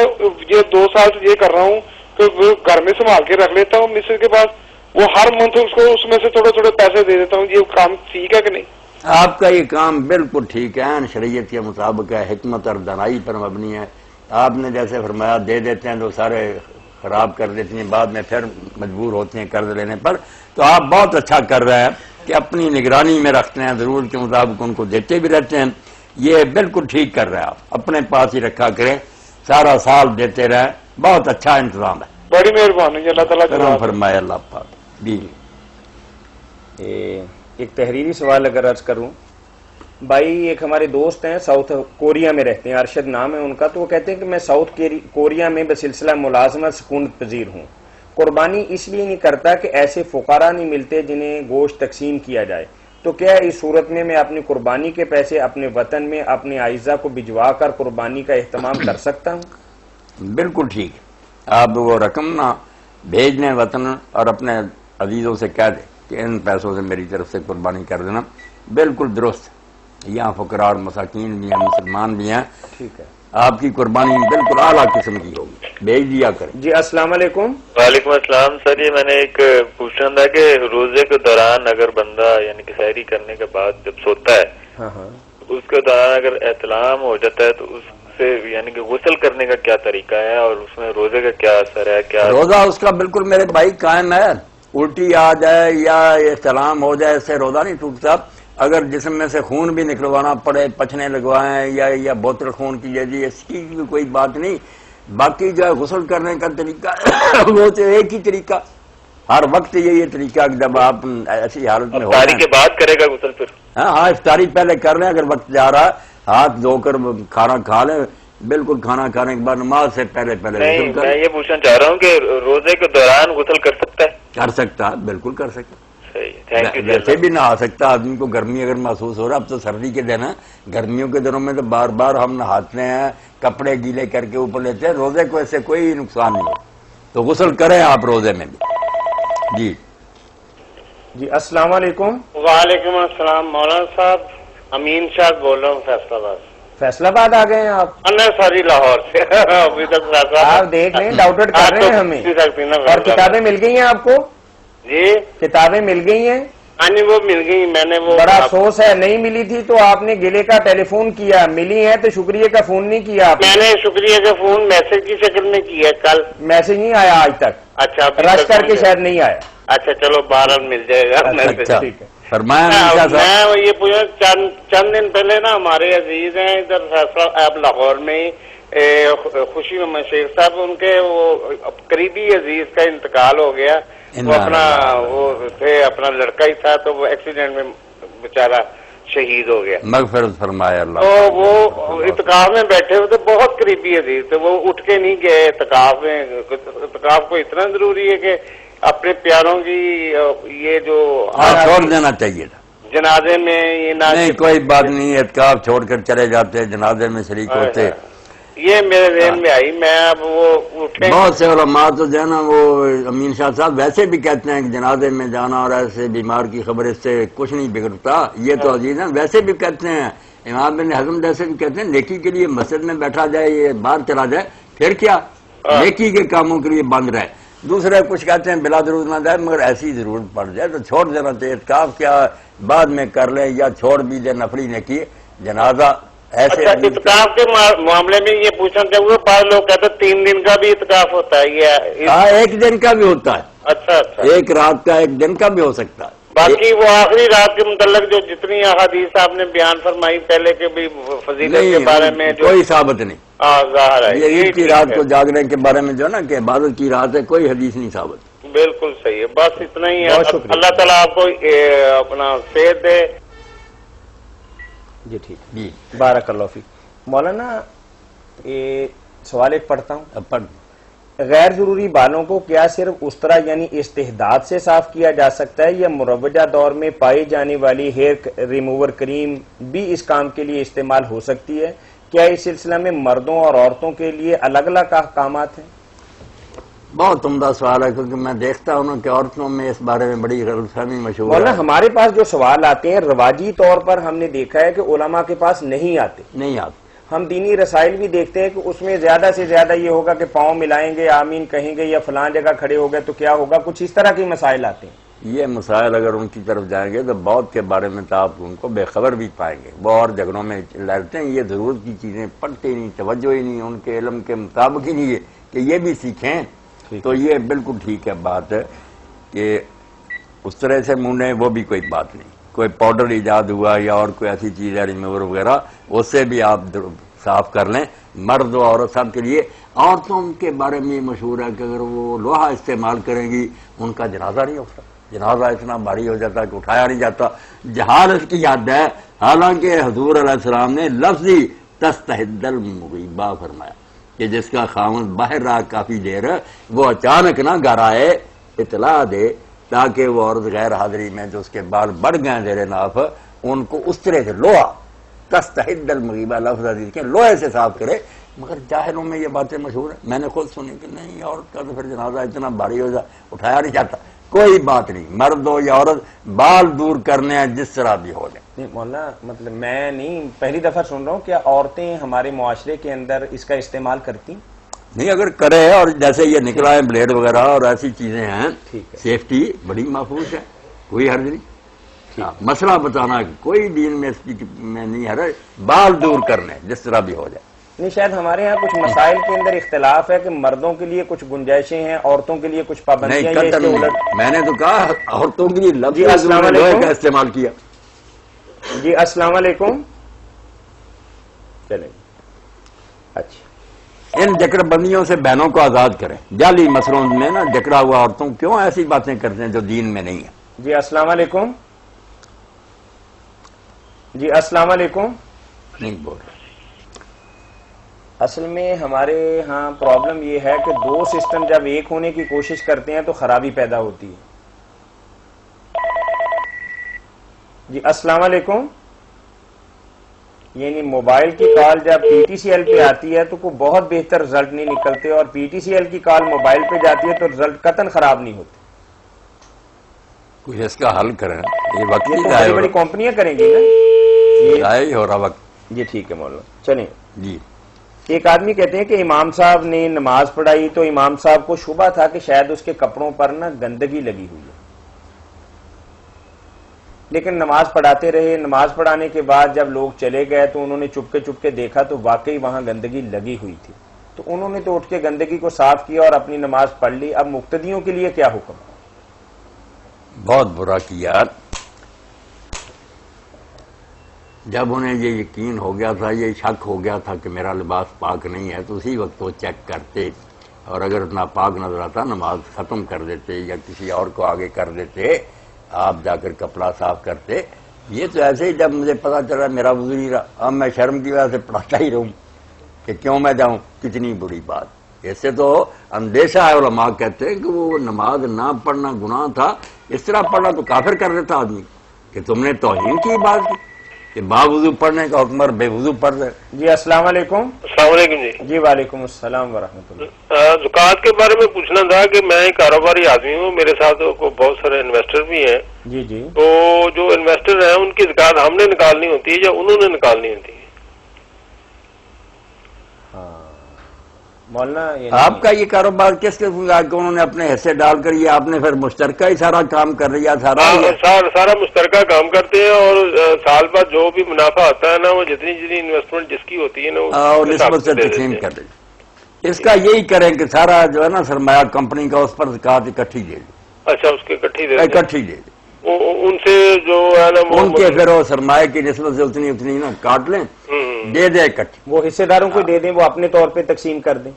یہ 2 سال سے یہ کر رہا ہوں کہ وہ گھر میں سنبھال کے رکھ لیتا ہوں مسز کے پاس. وہ ہر منتھ اس کو اس میں سے تھوڑے تھوڑے پیسے دے دیتا ہوں. یہ کام ٹھیک ہے کہ نہیں؟ آپ کا یہ کام بالکل ٹھیک ہے، شریعت کے مطابق ہے، حکمت اور دانائی پر مبنی ہے. آپ نے جیسے فرمایا دے دیتے ہیں تو سارے خراب کر دیتی ہیں، بعد میں پھر مجبور ہوتے ہیں قرض لینے پر. تو آپ بہت اچھا کر رہے ہیں کہ اپنی نگرانی میں رکھتے ہیں، ضرورت کے مطابق ان کو دیتے بھی رہتے ہیں. یہ بالکل ٹھیک کر رہے ہیں، آپ اپنے پاس ہی رکھا کریں، سارا سال دیتے رہیں. بہت اچھا انتظام ہے. بڑی مہربانی، اللہ تعالیٰ کرم فرمائے اللہ پاک. جی ایک تحریری سوال اگر عرض کروں. بھائی ایک ہمارے دوست ہیں ساؤتھ کوریا میں رہتے ہیں، ارشد نام ہے ان کا. تو وہ کہتے ہیں کہ میں ساؤتھ کوریا میں بسلسلہ ملازمت سکونت پذیر ہوں. قربانی اس لیے نہیں کرتا کہ ایسے فقراء نہیں ملتے جنہیں گوشت تقسیم کیا جائے. تو کیا اس صورت میں اپنی قربانی کے پیسے اپنے وطن میں اپنے اعزہ کو بھجوا کر قربانی کا اہتمام کر سکتا ہوں؟ بالکل ٹھیک ہے. آپ وہ رقم نہ بھیج دیں وطن اور اپنے عزیزوں سے کہہ دیں کہ ان پیسوں سے میری طرف سے قربانی کر دینا. بالکل درست. یہاں فقراء اور مساکین بھی ہیں، مسلمان بھی ہیں. ٹھیک ہے. آپ کی قربانی بالکل اعلیٰ قسم کی ہوگی، بھیج دیا کریں. جی السلام علیکم. وعلیکم السلام. سر یہ میں نے ایک پوچھنا تھا کہ روزے کے دوران اگر بندہ یعنی کہ سحری کرنے کے بعد جب سوتا ہے ہاں ہاں اس کے دوران اگر احتلام ہو جاتا ہے تو اس سے یعنی کہ غسل کرنے کا کیا طریقہ ہے اور اس میں روزے کا کیا اثر ہے؟ کیا روزہ اس کا بالکل میرے بھائی قائم ہے. الٹی آ جائے یا احتلام ہو جائے اس سے روزہ نہیں ٹوٹتا. اگر جسم میں سے خون بھی نکلوانا پڑے، پچھنے لگوائیں یا بوتل خون کی جیسی، اس کی بھی کوئی بات نہیں. باقی جو ہے غسل کرنے کا طریقہ وہ تو ایک ہی طریقہ، ہر وقت یہی طریقہ کہ جب آپ ایسی حالت میں ہو افطاری کے بعد کرے گا غسل پھر؟ ہاں افطاری پہلے کر لیں. اگر وقت جا رہا ہے ہاتھ دھو کر کھانا کھا لیں. بالکل کھانا کھانے کے بعد نماز سے پہلے نہیں، میں یہ پوچھنا چاہ رہا ہوں کہ روزے کے دوران غسل کر سکتا ہے؟ کر سکتا ہے، بالکل کر سکتا. صحیح. ویسے بھی نہ آ سکتا آدمی کو گرمی اگر محسوس ہو رہا. اب تو سردی کے دن ہے، گرمیوں کے دنوں میں تو بار بار ہم نہاتے ہیں، کپڑے گیلے کر کے اوپر لیتے ہیں. روزے کو ایسے کوئی نقصان نہیں ہو تو غسل کریں آپ روزے میں بھی. جی جی السلام علیکم. وعلیکم السلام. مولانا صاحب امین شاہ بول رہا ہوں فیصلہ آباد. فیصلہ آباد آ گئے ہیں آپ؟ ساری لاہور سے. ابھی تک آپ دیکھ لیں، ڈاؤٹڈ کر رہے ہیں ہمیں. اور کتابیں مل گئی ہیں آپ کو؟ جی کتابیں مل گئی ہیں؟ ہاں جی وہ مل گئی. میں نے وہ بڑا افسوس ہے نہیں ملی تھی تو آپ نے گلے کا ٹیلی فون کیا. ملی ہے تو شکریہ کا فون نہیں کیا آپ میں نے شکریہ کا فون میسج کی شکل میں کیا کل. میسج نہیں آیا آج تک. اچھا رش کر کے شاید نہیں آیا. اچھا چلو بہرحال مل جائے گا. اچھا ٹھیک ہے. فرمایا میں یہ پوچھا چند دن پہلے نا ہمارے عزیز ہیں ادھر فیصلہ آپ لاہور میں خوشی محمد شیخ صاحب، ان کے وہ قریبی عزیز کا انتقال ہو گیا. وہ اپنا وہ تھے، اپنا لڑکا ہی تھا تو وہ ایکسیڈنٹ میں بیچارہ شہید ہو گیا. مغفرت فرمائے اللہ. تو وہ اعتکاف میں بیٹھے ہوئے تھے، بہت قریبی عزیز تھے. وہ اٹھ کے نہیں گئے اعتکاف میں. اعتکاف کو اتنا ضروری ہے کہ اپنے پیاروں کی یہ جو چھوڑ دینا چاہیے تھا. جنازے میں یہ نہیں کوئی بات نہیں، اعتکاف چھوڑ کر چلے جاتے، جنازے میں شریک ہوتے. یہ میرے ذہن میں آئی. میں اب وہ بہت سے علماء تو جو ہے نا وہ امین شاہ صاحب ویسے بھی کہتے ہیں کہ جنازے میں جانا اور ایسے بیمار کی خبر اس سے کچھ نہیں بگڑتا. یہ تو عزیز ہیں ویسے بھی کہتے ہیں. امام بن حزم جیسے بھی کہتے ہیں نیکی کے لیے مسجد میں بیٹھا جائے، یہ باہر چلا جائے پھر کیا، نیکی کے کاموں کے لیے بند رہے. دوسرے کچھ کہتے ہیں بلا ضرورت نہ جائے، مگر ایسی ضرورت پڑ جائے تو چھوڑ دینا چاہیے. اعتکاف کیا بعد میں کر لیں یا چھوڑ بھی دے، نفلی نیکی. جنازہ ایسے اچھا اعتکاف کے معاملے میں یہ پوچھنا چاہوں گا، بعض لوگ کہتے ہیں 3 دن کا بھی اعتکاف ہوتا ہے یہ؟ ہاں، 1 دن کا بھی ہوتا ہے، اچھا اچھا، 1 رات کا 1 دن کا بھی ہو سکتا ہے۔ باقی وہ آخری رات کے متعلق جو جتنی احادیث آپ نے بیان فرمائی پہلے کے بھی فضیلت کے بارے میں جو کوئی ثابت نہیں، ظاہر ہے یہ عید کی رات کو جاگنے کے بارے میں جو نا کہ عبادت کی رات ہے، کوئی حدیث نہیں ثابت۔ بالکل صحیح ہے، بس اتنا ہی ہے۔ بہت شکریہ۔ اللہ تعالیٰ آپ کو اپنا صحت دے۔ جی ٹھیک، جی بارک اللہ فیک۔ مولانا یہ سوال ایک پڑھتا ہوں، اب پڑھ غیر ضروری بالوں کو کیا صرف استرا یعنی استحداد سے صاف کیا جا سکتا ہے یا مروجہ دور میں پائی جانے والی ہیئر ریموور کریم بھی اس کام کے لیے استعمال ہو سکتی ہے؟ کیا اس سلسلہ میں مردوں اور عورتوں کے لیے الگ الگ احکامات ہیں؟ بہت عمدہ سوال ہے، کیونکہ میں دیکھتا ہوں کہ عورتوں میں اس بارے میں بڑی غلط فہمی مشہور مولانا ہے۔ ہمارے پاس جو سوال آتے ہیں رواجی طور پر ہم نے دیکھا ہے کہ علماء کے پاس نہیں آتے، نہیں آتے، ہم دینی رسائل بھی دیکھتے ہیں کہ اس میں زیادہ سے زیادہ یہ ہوگا کہ پاؤں ملائیں گے، آمین کہیں گے، یا فلاں جگہ کھڑے ہو گئے تو کیا ہوگا، کچھ اس طرح کے مسائل آتے ہیں۔ یہ مسائل اگر ان کی طرف جائیں گے تو بہت کے بارے میں تو آپ ان کو بے خبر بھی پائیں گے، وہ اور جھگڑوں میں لڑتے ہیں، یہ ضرورت کی چیزیں پڑھتے ہی نہیں، توجہ ہی نہیں، ان کے علم کے مطابق ہی نہیں ہے کہ یہ بھی سیکھیں۔ تو یہ بالکل ٹھیک ہے بات ہے کہ اس طرح سے منہ وہ بھی کوئی بات نہیں، کوئی پاؤڈر ایجاد ہوا یا اور کوئی ایسی چیز ہے ریموور وغیرہ، اس سے بھی آپ صاف کر لیں، مرد و عورت سب کے لیے۔ عورتوں کے بارے میں یہ مشہور ہے کہ اگر وہ لوہا استعمال کریں گی ان کا جنازہ نہیں اٹھتا، جنازہ اتنا بھاری ہو جاتا ہے کہ اٹھایا نہیں جاتا، جہالت کی حد ہے۔ حالانکہ حضور علیہ السلام نے لفظی تستحد المغیبہ فرمایا کہ جس کا خاوند باہر رہا کافی دیر وہ اچانک نہ گھر آئے، اطلاع دے تاکہ وہ عورت غیر حاضری میں جو اس کے بال بڑھ گئے زیر ناف ان کو اس طرح سے لوہا تستحد المغیبہ لفظ حدیث کے لوہے سے صاف کرے۔ مگر جاہلوں میں یہ باتیں مشہور ہیں، میں نے خود سنی کہ نہیں عورت کا تو پھر جنازہ اتنا بھاری ہو جائے اٹھایا نہیں جاتا۔ کوئی بات نہیں، مرد ہو یا عورت بال دور کرنے ہیں جس طرح بھی ہو جائے۔ نہیں مولانا، مطلب میں نہیں پہلی دفعہ سن رہا ہوں، کیا عورتیں ہمارے معاشرے کے اندر اس کا استعمال کرتی؟ نہیں، اگر کرے اور جیسے یہ نکلا ہے بلیڈ وغیرہ اور ایسی چیزیں ہیں، ٹھیک ہے، سیفٹی بڑی محفوظ ہے، کوئی حرج نہیں۔ مسئلہ بتانا کہ کوئی دین میں اس کی میں نہیں حرج، بال دور کرنے جس طرح بھی ہو جائے۔ نہیں شاید ہمارے ہاں کچھ مسائل کے اندر اختلاف ہے کہ مردوں کے لیے کچھ گنجائشیں ہیں، عورتوں کے لیے کچھ پابندیاں نہیں ہیں، اس قطعاً کے نہیں، الٹ۔ میں نے تو کہا عورتوں کے لیے لفظ جی السلام لوہے علیکم۔ کا استعمال کیا۔ جی السلام علیکم۔ چلیں اچھا، ان جکڑ بندیوں سے بہنوں کو آزاد کریں، جعلی مسئلوں میں نا جکڑا ہوا عورتوں کیوں ایسی باتیں کرتے ہیں جو دین میں نہیں ہے۔ جی السلام علیکم۔ جی السلام علیکم۔ نہیں بول رہا۔ اصل میں ہمارے ہاں پرابلم یہ ہے کہ دو سسٹم جب ایک ہونے کی کوشش کرتے ہیں تو خرابی پیدا ہوتی ہے۔ جی السلام علیکم۔ یعنی موبائل کی کال جب پی ٹی سی ایل پہ آتی ہے تو کوئی بہت بہتر رزلٹ نہیں نکلتے، اور پی ٹی سی ایل کی کال موبائل پہ جاتی ہے تو رزلٹ قطعاً خراب نہیں ہوتے۔ کچھ اس کا حل کریں، یہ وقت یہ ہی تو ضائع بڑی ہو بڑی رہا، کمپنیاں کریں گی نا۔ ضائع ہی ہو رہا وقت۔ جی ٹھیک ہے مولانا، چلیں۔ جی ایک آدمی کہتے ہیں کہ امام صاحب نے نماز پڑھائی تو امام صاحب کو شبہ تھا کہ شاید اس کے کپڑوں پر نا گندگی لگی ہوئی ہے، لیکن نماز پڑھاتے رہے۔ نماز پڑھانے کے بعد جب لوگ چلے گئے تو انہوں نے چپ کے دیکھا تو واقعی وہاں گندگی لگی ہوئی تھی، تو انہوں نے تو اٹھ کے گندگی کو صاف کیا اور اپنی نماز پڑھ لی۔ اب مقتدیوں کے لیے کیا حکم؟ بہت برا کیا، جب انہیں یہ یقین ہو گیا تھا، یہ شک ہو گیا تھا کہ میرا لباس پاک نہیں ہے، تو اسی وقت وہ چیک کرتے، اور اگر ناپاک نظر آتا نماز ختم کر دیتے یا کسی اور کو آگے کر دیتے، آپ جا کر کپڑا صاف کرتے۔ یہ تو ایسے ہی جب مجھے پتا چلا میرا وضو نہیں رہا، اب میں شرم کی وجہ سے پڑھاتا ہی رہوں کہ کیوں میں جاؤں، کتنی بری بات۔ اس سے تو اندیشہ ہے، علماء کہتے ہیں کہ وہ نماز نہ پڑھنا گناہ تھا، اس طرح پڑھنا تو کافر کر دیتا آدمی، کہ تم نے توہین کی بات کی کہ با وضو پڑھنے کا حکم اور بے وضو پڑھ دے۔ جی السلام علیکم۔ السلام علیکم جی۔ جی وعلیکم السلام ورحمۃ اللہ۔ زکوٰۃ کے بارے میں پوچھنا تھا کہ میں ایک کاروباری آدمی ہوں، میرے ساتھ بہت سارے انویسٹر بھی ہیں۔ جی جی، تو جو انویسٹر ہیں ان کی زکوٰۃ ہم نے نکالنی ہوتی ہے یا انہوں نے نکالنی ہوتی ہے؟ مولانا آپ کا یہ کاروبار کس کے انہوں نے اپنے حصے ڈال کر یہ آپ نے پھر مشترکہ ہی سارا کام کر لیا سارا مشترکہ کام کرتے ہیں اور سال بعد جو بھی منافع آتا ہے نا وہ جتنی انویسٹمنٹ جس کی ہوتی ہے نا اور نسبت سے تقسیم کر دیں. اس کا یہی کریں کہ سارا جو ہے نا سرمایہ کمپنی کا اس پر زکات اکٹھی دے دیں. اچھا اس کے اکٹھی دے دیں ان سے جو ہے نا ان کے پھر وہ سرمایہ کی نسبت سے اتنی نا کاٹ لیں دے دیں اکٹھی. وہ حصے داروں کو دے دیں وہ اپنے طور پہ تقسیم کر دیں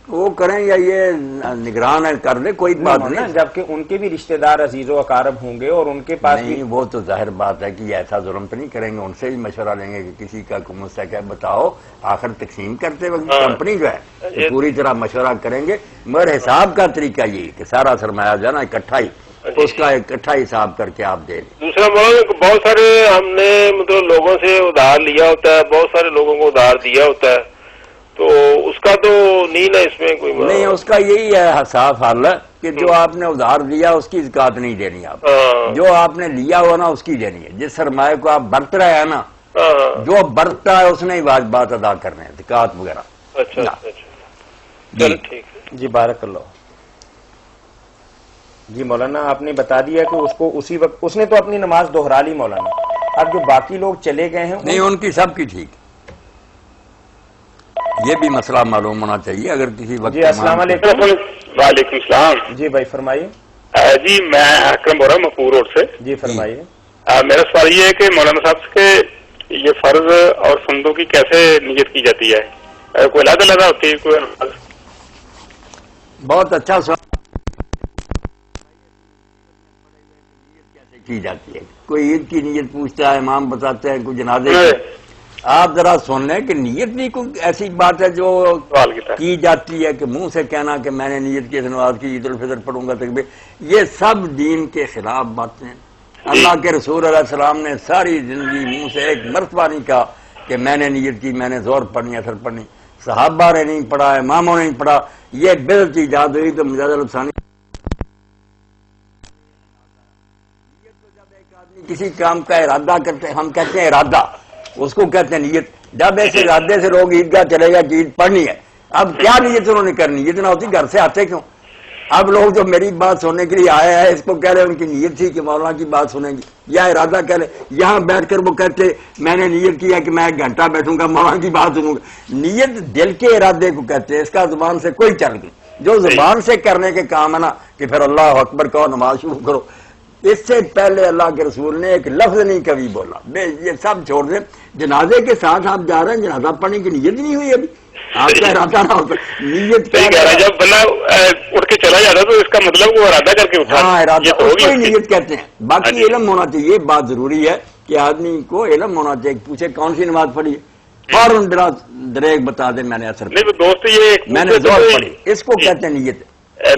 وہ کریں یا یہ نگران کر دے کوئی بات نہیں. جبکہ ان کے بھی رشتہ دار عزیز و اقارب ہوں گے اور ان کے پاس نہیں وہ تو ظاہر بات ہے کہ ایسا ظلم تو نہیں کریں گے. ان سے بھی مشورہ لیں گے کہ کسی کا مجھ سے کیا بتاؤ آخر تقسیم کرتے وقت کمپنی جو ہے پوری طرح مشورہ کریں گے مگر حساب کا طریقہ یہی کہ سارا سرمایہ جو ہے نا اکٹھا ہی اس کا اکٹھا حساب کر کے آپ دے دیں. دوسرا مولانا بہت سارے ہم نے مطلب لوگوں سے ادھار لیا ہوتا ہے بہت سارے لوگوں کو ادھار دیا ہوتا ہے تو اس کا تو نہیں نا اس میں کوئی نہیں اس کا یہی ہے صاف حال ہے کہ جو آپ نے ادھار دیا اس کی زکات نہیں دینی آپ جو آپ نے لیا ہوا نا اس کی دینی ہے. جس سرمایہ کو آپ برت رہے ہیں نا جو برتتا ہے اس نے ہی واجبات ادا کرنے ہیں زکات وغیرہ. اچھا جی بارک اللہ. جی مولانا آپ نے بتا دیا کہ اس کو اسی وقت اس نے تو اپنی نماز دہرا لی مولانا. اب جو باقی لوگ چلے گئے ہیں نہیں ان کی سب کی ٹھیک. یہ بھی مسئلہ معلوم ہونا چاہیے اگر کسی وقت. جی السلام علیکم. وعلیکم السلام. جی بھائی فرمائیے. جی میں اکرم بول رہا ہوں مقبول روڈ سے. جی فرمائیے. میرا سوال یہ ہے کہ مولانا صاحب سے یہ فرض اور سنتوں کی کیسے نیت کی جاتی ہے کوئی علیحدہ علیحدہ ہوتی ہے کوئی؟ بہت اچھا سوال. کی جاتی ہے کوئی عید کی نیت پوچھتا ہے امام بتاتے ہیں کوئی جنازے کی. آپ ذرا سن لیں کہ نیت بھی کوئی ایسی بات ہے جو کی جاتی ہے کہ منہ سے کہنا کہ میں نے نیت کی نماز کی عید الفطر پڑھوں گا تکبیر یہ سب دین کے خلاف باتیں ہیں. اللہ کے رسول علیہ السلام نے ساری زندگی منہ سے ایک مرتبہ نہیں کہا کہ میں نے نیت کی میں نے زور پڑھنی اثر پڑھنی. صحابہ نے نہیں پڑھا اماموں نے نہیں پڑھا. یہ بدعت ایجاد ہوئی تو مجاز الفسانی کسی کام کا ارادہ کرتے ہم کہتے ہیں ارادہ اس کو کہتے ہیں نیت. جب ایسے ارادے سے لوگ عیدگاہ چلے گا کہ عید پڑھنی ہے اب کیا نیت انہوں نے کرنی نیت نہ ہوتی گھر سے آتے کیوں. اب لوگ جو میری بات سننے کے لیے آئے ہیں اس کو کہہ رہے ہیں ان کی نیت تھی کہ مولانا کی بات سنیں گی یا ارادہ کہہ لے یہاں بیٹھ کر وہ کہتے میں نے نیت کیا کہ میں 1 گھنٹہ بیٹھوں گا مولانا کی بات سنوں گا. نیت دل کے ارادے کو کہتے ہیں اس کا زبان سے کوئی چل نہیں. جو زبان سے کرنے کے کام ہے نا کہ پھر اللہ اکبر کہو نماز شروع کرو اس سے پہلے اللہ کے رسول نے ایک لفظ نہیں کبھی بولا. یہ سب چھوڑ دیں. جنازے کے ساتھ آپ جا رہے ہیں جنازہ پڑھنے کی نیت نہیں ہوئی ابھی آپ کا ارادہ نہ ہوتا نیت کیا جب بندہ اٹھ کے چلا جاتا تو اس کا مطلب وہ ارادہ کر کے اٹھا. ہاں ارادہ کوئی نیت کہتے ہیں. باقی علم ہونا چاہیے بات ضروری ہے کہ آدمی کو علم ہونا چاہیے. پوچھے کون سی نماز پڑھی فوراً دریک بتا دیں میں نے اثر دوست یہ میں نے زور پڑھی اس کو کہتے ہیں نیت.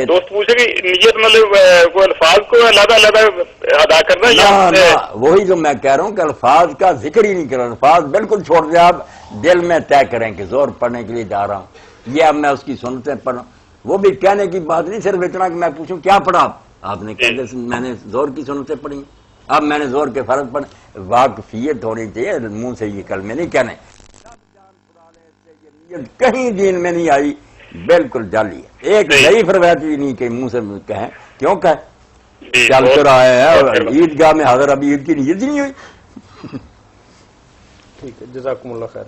دوست پوچھے کہ نیت مطلب کوئی الفاظ کو علیحدہ علیحدہ ادا کرنا یا وہی جو میں کہہ رہا ہوں کہ الفاظ کا ذکر ہی نہیں کرنا. الفاظ بالکل چھوڑ دیں آپ دل میں طے کریں کہ زور پڑھنے کے لیے جا رہا ہوں یہ اب میں اس کی سنتیں پڑھ رہا ہوں. وہ بھی کہنے کی بات نہیں صرف اتنا کہ میں پوچھوں کیا پڑھا آپ نے کہا میں نے زور کی سنتیں پڑھی اب میں نے زور کے فرض پڑھے. واقفیت ہونی چاہیے منہ سے یہ کلمے نہیں کہنے. کہیں دین میں نہیں آئی بالکل جعلی ہے. ایک ضعیف روایت بھی نہیں کہ منہ سے کہیں کیوں کہ چل کر آئے ہیں عیدگاہ میں حاضر ابھی عید کی نیت نہیں ہوئی. ٹھیک ہے جزاکم اللہ خیر.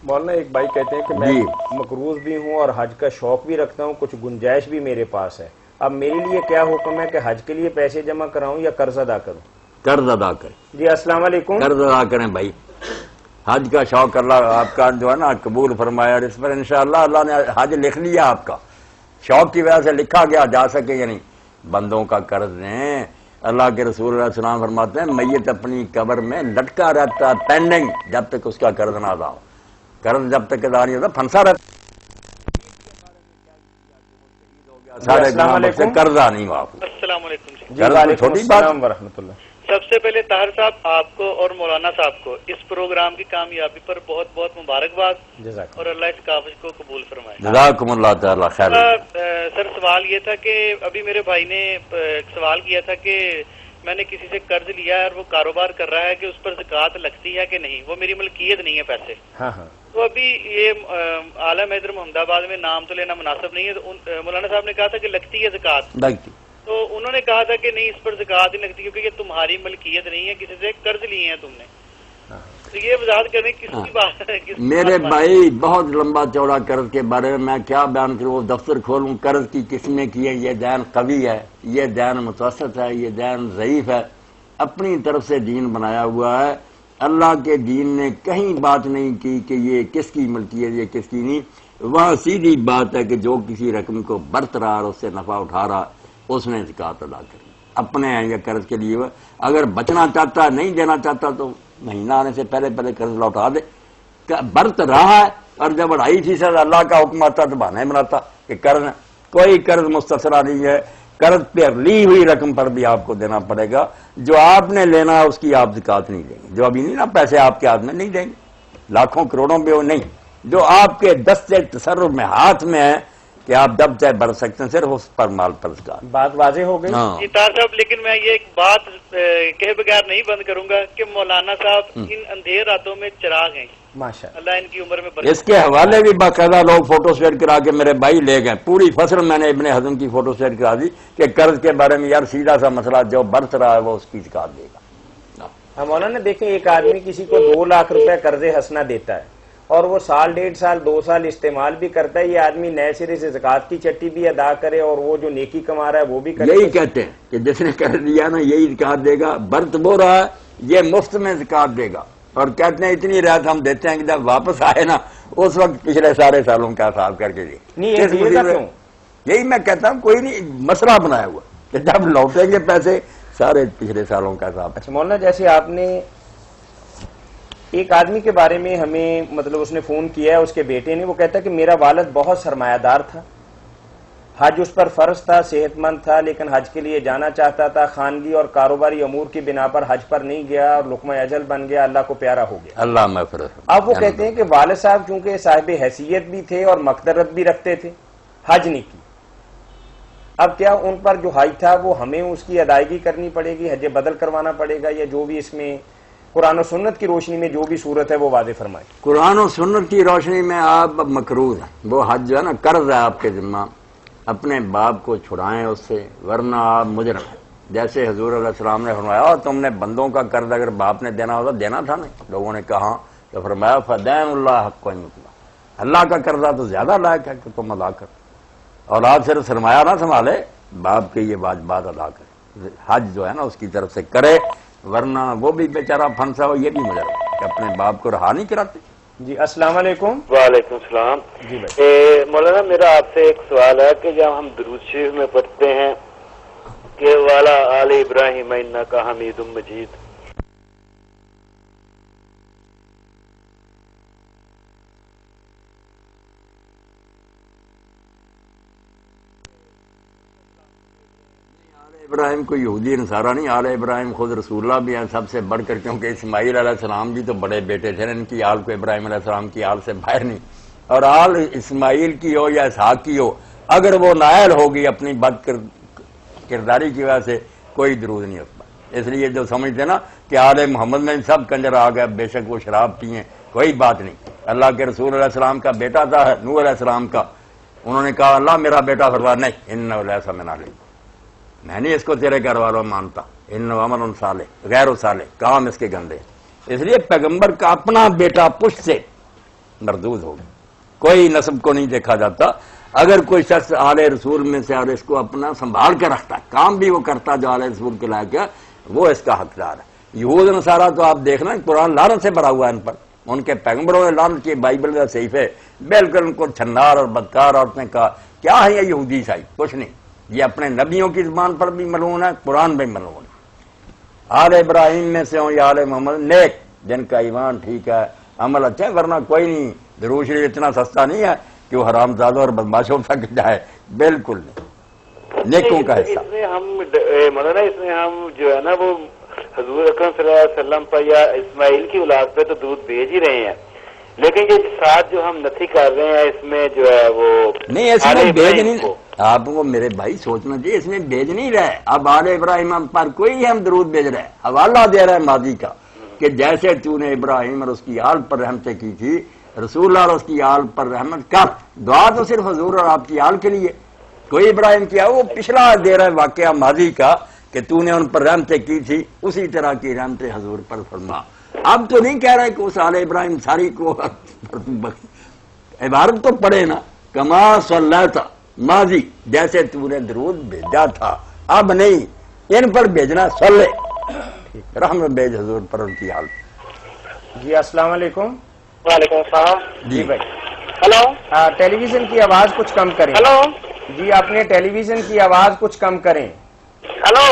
مولانا ایک بھائی کہتے ہیں کہ میں مقروض بھی ہوں اور حج کا شوق بھی رکھتا ہوں کچھ گنجائش بھی میرے پاس ہے اب میرے لیے کیا حکم ہے کہ حج کے لیے پیسے جمع کراؤں یا قرض ادا کروں. قرض ادا کریں. جی السلام علیکم. قرض ادا کریں بھائی. حج کا شوق اللہ آپ کا جو ہے نا قبول فرمایا اور اس پر انشاءاللہ اللہ نے حج لکھ لیا. آپ کا شوق کی وجہ سے لکھا گیا جا سکے یا نہیں. بندوں کا قرض ہیں. اللہ کے رسول علیہ السلام فرماتے ہیں میت اپنی قبر میں لٹکا رہتا پینڈنگ جب تک اس کا قرض نہ ادا ہو. قرض جب تک ادا نہیں ہوتا پھنسا رہتا. سارے قرضہ نہیں معاف. السلام علیکم. چھوٹی بات ورحمۃ اللہ. سب سے پہلے طاہر صاحب آپ کو اور مولانا صاحب کو اس پروگرام کی کامیابی پر بہت بہت مبارکباد اور اللہ اس کاوش کو قبول فرمائے. جزاکم اللہ تعالی خیر. سر سوال یہ تھا کہ ابھی میرے بھائی نے سوال کیا تھا کہ میں نے کسی سے قرض لیا ہے اور وہ کاروبار کر رہا ہے کہ اس پر زکوٰۃ لگتی ہے کہ نہیں. وہ میری ملکیت نہیں ہے پیسے. ہاں ہاں. تو ابھی یہ عالم حیدر محمد آباد میں نام تو لینا مناسب نہیں ہے، تو مولانا صاحب نے کہا تھا کہ لگتی ہے زکوٰۃ، لگتی، تو انہوں نے کہا تھا کہ نہیں اس پر زکوٰۃ نہیں لگتی کیونکہ یہ تمہاری ملکیت نہیں ہے، کسی سے قرض لیے ہیں تم نے. تو یہ وضاحت کرنے کس کی بات ہے؟ میرے بھائی بہت لمبا چوڑا قرض کے بارے میں کیا بیان کروں، وہ دفتر کھولوں. قرض کی قسمیں کی ہیں، یہ دین قوی ہے، یہ دین متوسط ہے، یہ دین ضعیف ہے. اپنی طرف سے دین بنایا ہوا ہے. اللہ کے دین نے کہیں بات نہیں کی کہ یہ کس کی ملکیت یہ کس کی نہیں. وہاں سیدھی بات ہے کہ جو کسی رقم کو برت رہا اور اس سے نفع اٹھا رہا اس نے زکوٰۃ ادا کرنی. اپنے ہیں یہ قرض کے لیے، اگر بچنا چاہتا نہیں دینا چاہتا تو مہینہ آنے سے پہلے قرض لوٹا دے. برت رہا ہے اور جب 2.5% اللہ کا حکم آتا تو بہانے بناتا کہ قرض. کوئی قرض مستثنا نہیں ہے. قرض پہ لی ہوئی رقم پر بھی آپ کو دینا پڑے گا. جو آپ نے لینا ہے اس کی آپ زکوٰۃ نہیں دیں گے. جو ابھی نہیں نا پیسے آپ کے ہاتھ میں نہیں دیں گے، لاکھوں کروڑوں میں وہ نہیں، جو آپ کے دستے تصرف میں ہاتھ میں ہے کہ آپ جب چاہے بڑھ سکتے ہیں، صرف اس پر مال پر زکوٰۃ. بات واضح ہو گئی. جی طاہر صاحب، لیکن میں یہ ایک بات کہے بغیر نہیں بند کروں گا کہ مولانا صاحب ان اندھیر راتوں میں چراغ ہیں. ماشاء اللہ ان کی عمر میں برکت. اس کے حوالے بھی باقاعدہ لوگ فوٹو شیئر کرا کے میرے بھائی لے گئے. پوری فصل میں نے ابن حزم کی فوٹو شیئر کرا دی کہ قرض کے بارے میں یار سیدھا سا مسئلہ، جو برت رہا ہے وہ اس کی زکوٰۃ دے گا. مولانا دیکھیں، ایک آدمی کسی کو 2 لاکھ روپے قرض حسنہ دیتا ہے اور وہ 1.5 سال 2 سال استعمال بھی کرتا ہے. یہ آدمی نئے سرے سے زکوٰۃ کی چٹی بھی ادا کرے اور وہ جو نیکی کما رہا ہے وہ بھی کرے. یہی کہتے ہیں کہ جس نے قرض دیا نا یہی زکوٰۃ دے گا. برت بو رہا ہے یہ مفت میں زکوٰۃ دے گا. اور کہتے ہیں اتنی رعایت ہم دیتے ہیں کہ جب واپس آئے نا اس وقت پچھلے سارے سالوں کا حساب کر کے یہی میں کہتا ہوں. کوئی نہیں مسئلہ بنایا ہوا کہ جب لوٹیں گے پیسے سارے پچھلے سالوں کا حساب. اچھا مولانا، جیسے آپ نے ایک آدمی کے بارے میں ہمیں مطلب اس نے فون کیا ہے، اس کے بیٹے نے، وہ کہتا ہے کہ میرا والد بہت سرمایہ دار تھا، حج اس پر فرض تھا، صحت مند تھا، لیکن حج کے لیے جانا چاہتا تھا، خانگی اور کاروباری امور کی بنا پر حج پر نہیں گیا اور لقمہ اجل بن گیا، اللہ کو پیارا ہو گیا. اللہ مغفرت. اب وہ کہتے ہیں کہ والد صاحب چونکہ صاحب حیثیت بھی تھے اور مقدرت بھی رکھتے تھے، حج نہیں کی. اب کیا ان پر جو حج تھا وہ ہمیں اس کی ادائیگی کرنی پڑے گی، حج بدل کروانا پڑے گا، یا جو بھی اس میں قرآن و سنت کی روشنی میں جو بھی صورت ہے وہ واضح فرمائے. قرآن و سنت کی روشنی میں آپ مقروض ہیں. وہ حج جو ہے نا قرض ہے آپ کے ذمہ. اپنے باپ کو چھڑائیں اس سے، ورنہ آپ مجرم ہیں. جیسے حضور علیہ السلام نے فرمایا تم نے بندوں کا قرض اگر باپ نے دینا ہوتا دینا تھا نا. لوگوں نے کہا تو فرمایا فدین اللہ حق ان یطلب. اللہ کا قرضہ تو زیادہ لائق ہے کہ تم ادا کر. اور آپ صرف سرمایہ نہ سنبھالے، باپ کے یہ واجبات ادا کرے. حج جو ہے نا اس کی طرف سے کرے، ورنہ وہ بھی بیچارہ پھنسا ہو، یہ بھی مجرم کہ اپنے باپ کو رہا نہیں کراتے. جی السلام علیکم. وعلیکم السلام. جی بھائی. مولانا میرا آپ سے ایک سوال ہے کہ جب ہم درود شریف میں پڑھتے ہیں کہ والا آل ابراہیم انکا حمید مجید، ابراہیم کو یہودی نصارہ نہیں، آل ابراہیم خود رسول اللہ بھی ہیں سب سے بڑھ کر، کیونکہ اسماعیل علیہ السلام بھی تو بڑے بیٹے تھے. ان کی آل کو ابراہیم علیہ السلام کی آل سے باہر نہیں. اور آل اسماعیل کی ہو یا اسحاق کی ہو، اگر وہ نائل ہوگی اپنی بد کرداری کی وجہ سے کوئی درود نہیں ہوتا. اس لیے جو سمجھتے نا کہ آل محمد میں سب کنجر آ گئے، بے شک وہ شراب پیئیں، کوئی بات نہیں. اللہ کے رسول علیہ السلام کا بیٹا تھا نوح علیہ السلام کا، انہوں نے کہا اللہ میرا بیٹا فرمایا نہیں، انہ لیس من علی، میں نہیں اس کو تیرے گھر والوں مانتا، ان عمل صالح غیر صالح، کام اس کے گندے. اس لیے پیغمبر کا اپنا بیٹا پشت سے مردود ہوگا، کوئی نسب کو نہیں دیکھا جاتا. اگر کوئی شخص آل رسول میں سے اور اس کو اپنا سنبھال کے رکھتا ہے، کام بھی وہ کرتا جو آل رسول کے لائق ہے، وہ اس کا حقدار ہے. یہود نصارہ تو آپ دیکھنا قرآن لعنت سے بھرا ہوا ہے ان پر. ان کے پیغمبروں نے لعنت کی، بائبل کا صحیفے بالکل ان کو چھنار اور بدکار عورتیں کہا. کیا ہے یہ یہودی عیسائی؟ کچھ نہیں. یہ اپنے نبیوں کی زبان پر بھی ملعون ہے، قرآن میں ملعون ہے. آل ابراہیم میں سے ہوں یا آل محمد، نیک جن کا ایمان ٹھیک ہے، عمل اچھا ہے، ورنہ کوئی نہیں. درود شریف اتنا سستا نہیں ہے کہ وہ حرام زادوں اور بدماشوں تک جائے، بالکل نہیں. نیکوں کا حصہ. اس میں ہم مولانا اس میں ہم جو ہے نا وہ حضور اکرم صلی اللہ علیہ وسلم پر یا اسماعیل کی اولاد پہ تو دودھ بھیج ہی رہے ہیں، لیکن یہ ساتھ جو ہم نتھی کر رہے ہیں اس میں جو ہے وہ نہیں، اس میں بھیج نہیں. آپ کو میرے بھائی سوچنا چاہیے، اس میں بھیج نہیں رہے. اب آل ابراہیم پر کوئی ہم درود بھیج رہے، حوالہ دے رہے ہیں ماضی کا کہ جیسے تو نے ابراہیم اور اس کی آل پر رحمتیں کی تھی، رسول اللہ اور اس کی آل پر رحمت کر. دعا تو صرف حضور اور آپ کی آل کے لیے. کوئی ابراہیم کیا وہ پچھلا دے رہا ہے واقعہ ماضی کا کہ تو نے ان پر رحمتیں کی تھی, اسی طرح کی رحمتیں حضور پر فرما. اب تو نہیں کہہ رہے کہ اس آل ابراہیم ساری کو عبارت تو پڑھے نا, کما صلیت ماضی جیسے تو نے درود بھیجا تھا, اب نہیں ان پر بھیجنا صلی رحمت بھیج حضور پر ان کی حال. جی السلام علیکم. وعلیکم السلام. جی بھائی ہلو, ٹیلی ویژن کی آواز کچھ کم کریں. ہلو جی اپنے ٹیلی ویژن کی آواز کچھ کم کریں. ہلو.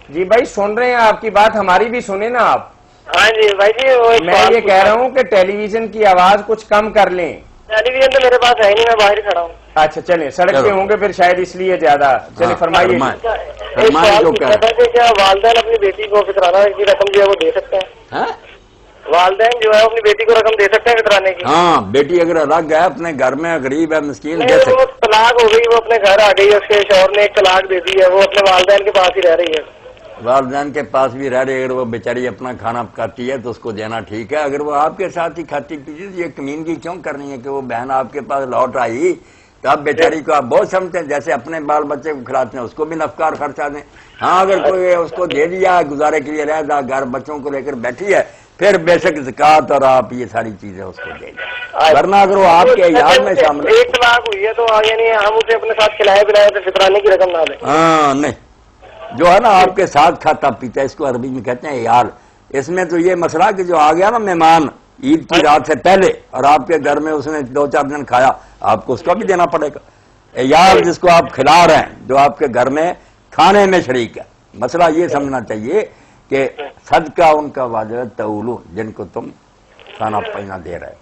جی بھائی سن رہے ہیں آپ کی بات, ہماری بھی سنیں نا آپ. ہاں جی بھائی جی, میں یہ کہہ رہا ہوں کہ ٹیلی ویژن کی آواز کچھ کم کر لیں. ٹیلی ویژن تو میرے پاس ہے نہیں, میں باہر کھڑا ہوں. اچھا چلیں, سڑک پہ ہوں گے پھر شاید اس لیے زیادہ. چلیں فرمائیے. ایک سوال پوچھنا تھا کہ کیا والدین اپنی بیٹی کو فطرانہ کی رقم جو ہے وہ دے سکتے ہیں؟ والدین جو ہے اپنی بیٹی کو رقم دے سکتے ہیں فطرانے کی؟ ہاں, بیٹی اگر الگ ہے اپنے گھر میں غریب ہے مسکین دے نہیں, سکتے. وہ طلاق ہو گئی, وہ اپنے گھر آ گئی, اس کے شوہر نے ایک طلاق دے دی ہے, وہ اپنے والدین کے پاس ہی رہ رہی ہے. والدین کے پاس بھی رہ رہے, اگر وہ بیچاری اپنا کھانا پکاتی ہے تو اس کو دینا ٹھیک ہے. اگر وہ آپ کے ساتھ ہی کھاتی پیتی تو یہ کمینگی کیوں کرنی ہے کہ وہ بہن آپ کے پاس لوٹ آئی تو آپ بیچاری کو آپ بہت سمجھتے ہیں, جیسے اپنے بال بچے کو کھلاتے ہیں اس کو بھی نفقار خرچہ دیں. ہاں اگر کوئی اس کو دے دیا گزارے کے لیے رہ جا, گھر بچوں کو لے کر بیٹھی ہے, پھر بے شک زکوٰۃ اور آپ یہ ساری چیزیں اس کو دے دیں, ورنہ اگر وہ آپ کے یاد میں شامل ہے. ایک طلاق ہوئی ہے تو یعنی ہم اسے اپنے ساتھ کھلائے پلائے تو فطرانے کی رقم نہ دیں؟ ہاں نہیں, جو ہے نا آپ کے ساتھ کھاتا پیتا ہے, اس کو عربی میں کہتے ہیں یار. اس میں تو یہ مسئلہ کہ جو آ گیا نا مہمان عید کی رات سے پہلے اور آپ کے گھر میں اس نے 2-4 دن کھایا, آپ کو اس کا بھی دینا پڑے گا. یار جس کو آپ کھلا رہے ہیں, جو آپ کے گھر میں کھانے میں شریک ہے. مسئلہ یہ سمجھنا چاہیے کہ صدقہ ان کا واجب تولو جن کو تم کھانا پینا دے رہے.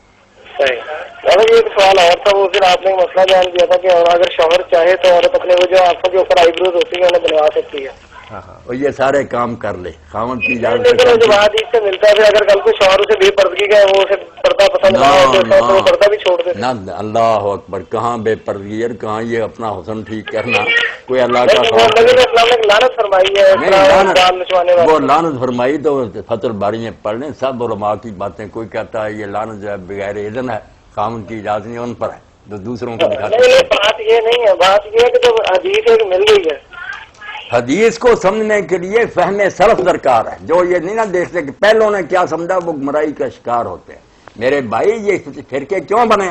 اگر ایک سوال اور تھا, وہ پھر آپ نے مسئلہ بیان کیا تھا کہ اگر شوہر چاہے تو عورت اپنے وہ جو آنکھوں کے اوپر آئی بروز ہوتی ہے انہیں بنوا سکتی ہے. اور یہ سارے کام کر لے خاوند کی اجازت لیکن جو بات اس سے ملتا ہے پھر اگر کل کو شوہر اسے بے پردگی کا وہ اسے پردہ پسند نہ ہو تو وہ پردہ بھی چھوڑ دے. نہ, اللہ اکبر, کہاں بے پردگی اور کہاں یہ اپنا حسن ٹھیک کرنا. کوئی اللہ کا لعنت فرمائی ہے, وہ لعنت فرمائی تو فتح الباری میں پڑھ لیں سب علماء کی باتیں. کوئی کہتا ہے یہ لعنت جو ہے بغیر اذن ہے, خاوند کی اجازت نہیں, ان پر ہے تو دوسروں کو دکھاتے. بات یہ نہیں ہے, بات یہ ہے کہ جب حدیث ایک مل گئی ہے, حدیث کو سمجھنے کے لیے فہم سلف درکار ہے. جو یہ نہیں نہ دیکھتے کہ پہلوں نے کیا سمجھا وہ گمراہی کا شکار ہوتے ہیں. میرے بھائی یہ فرقے کیوں بنے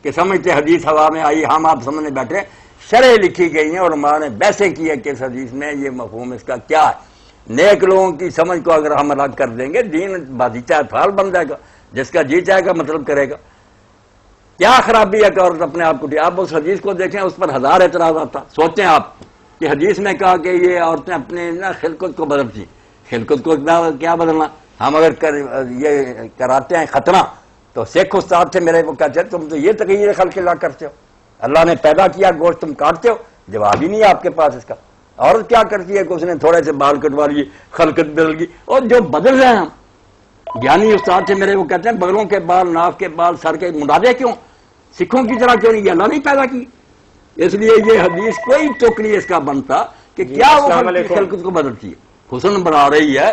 کہ سمجھتے حدیث ہوا میں آئی, ہم آپ سمجھنے بیٹھے. شرح لکھی گئی ہیں اور علماء نے بحثیں کی ہے کہ اس حدیث میں یہ مفہوم اس کا کیا ہے. نیک لوگوں کی سمجھ کو اگر ہم الگ کر دیں گے, دین باغیچہ پھال بن جائے گا, جس کا جی چاہے گا مطلب کرے گا. کیا خرابی ہے کہ عورت اپنے آپ کو, آپ اس حدیث کو دیکھیں اس پر 1000 اعتراض آتا. سوچیں آپ کہ حدیث میں کہا کہ یہ عورتیں اپنے نا خلقت کو بدلتی. خلقت کو کیا بدلنا, ہم اگر یہ کراتے ہیں خطرہ تو سکھ استاد تھے میرے, وہ کہتے ہیں تم تو یہ تغیر خلق اللہ کرتے ہو, اللہ نے پیدا کیا گوشت تم کاٹتے ہو. جواب ہی نہیں ہے آپ کے پاس اس کا. عورت کیا کرتی ہے کہ اس نے تھوڑے سے بال کٹوا لیے, خلقت بدل گئی. اور جو بدل رہے ہیں ہم جانی استاد تھے میرے, وہ کہتے ہیں بغلوں کے بال, ناف کے بال, سر کے منڈادے کیوں, سکھوں کی طرح کیوں نہیں, اللہ نہیں پیدا کی. اس لیے یہ حدیث کوئی ٹوک نہیں اس کا بنتا کہ کیا وہ خلقت کو بدلتی ہے, حسن بنا رہی ہے,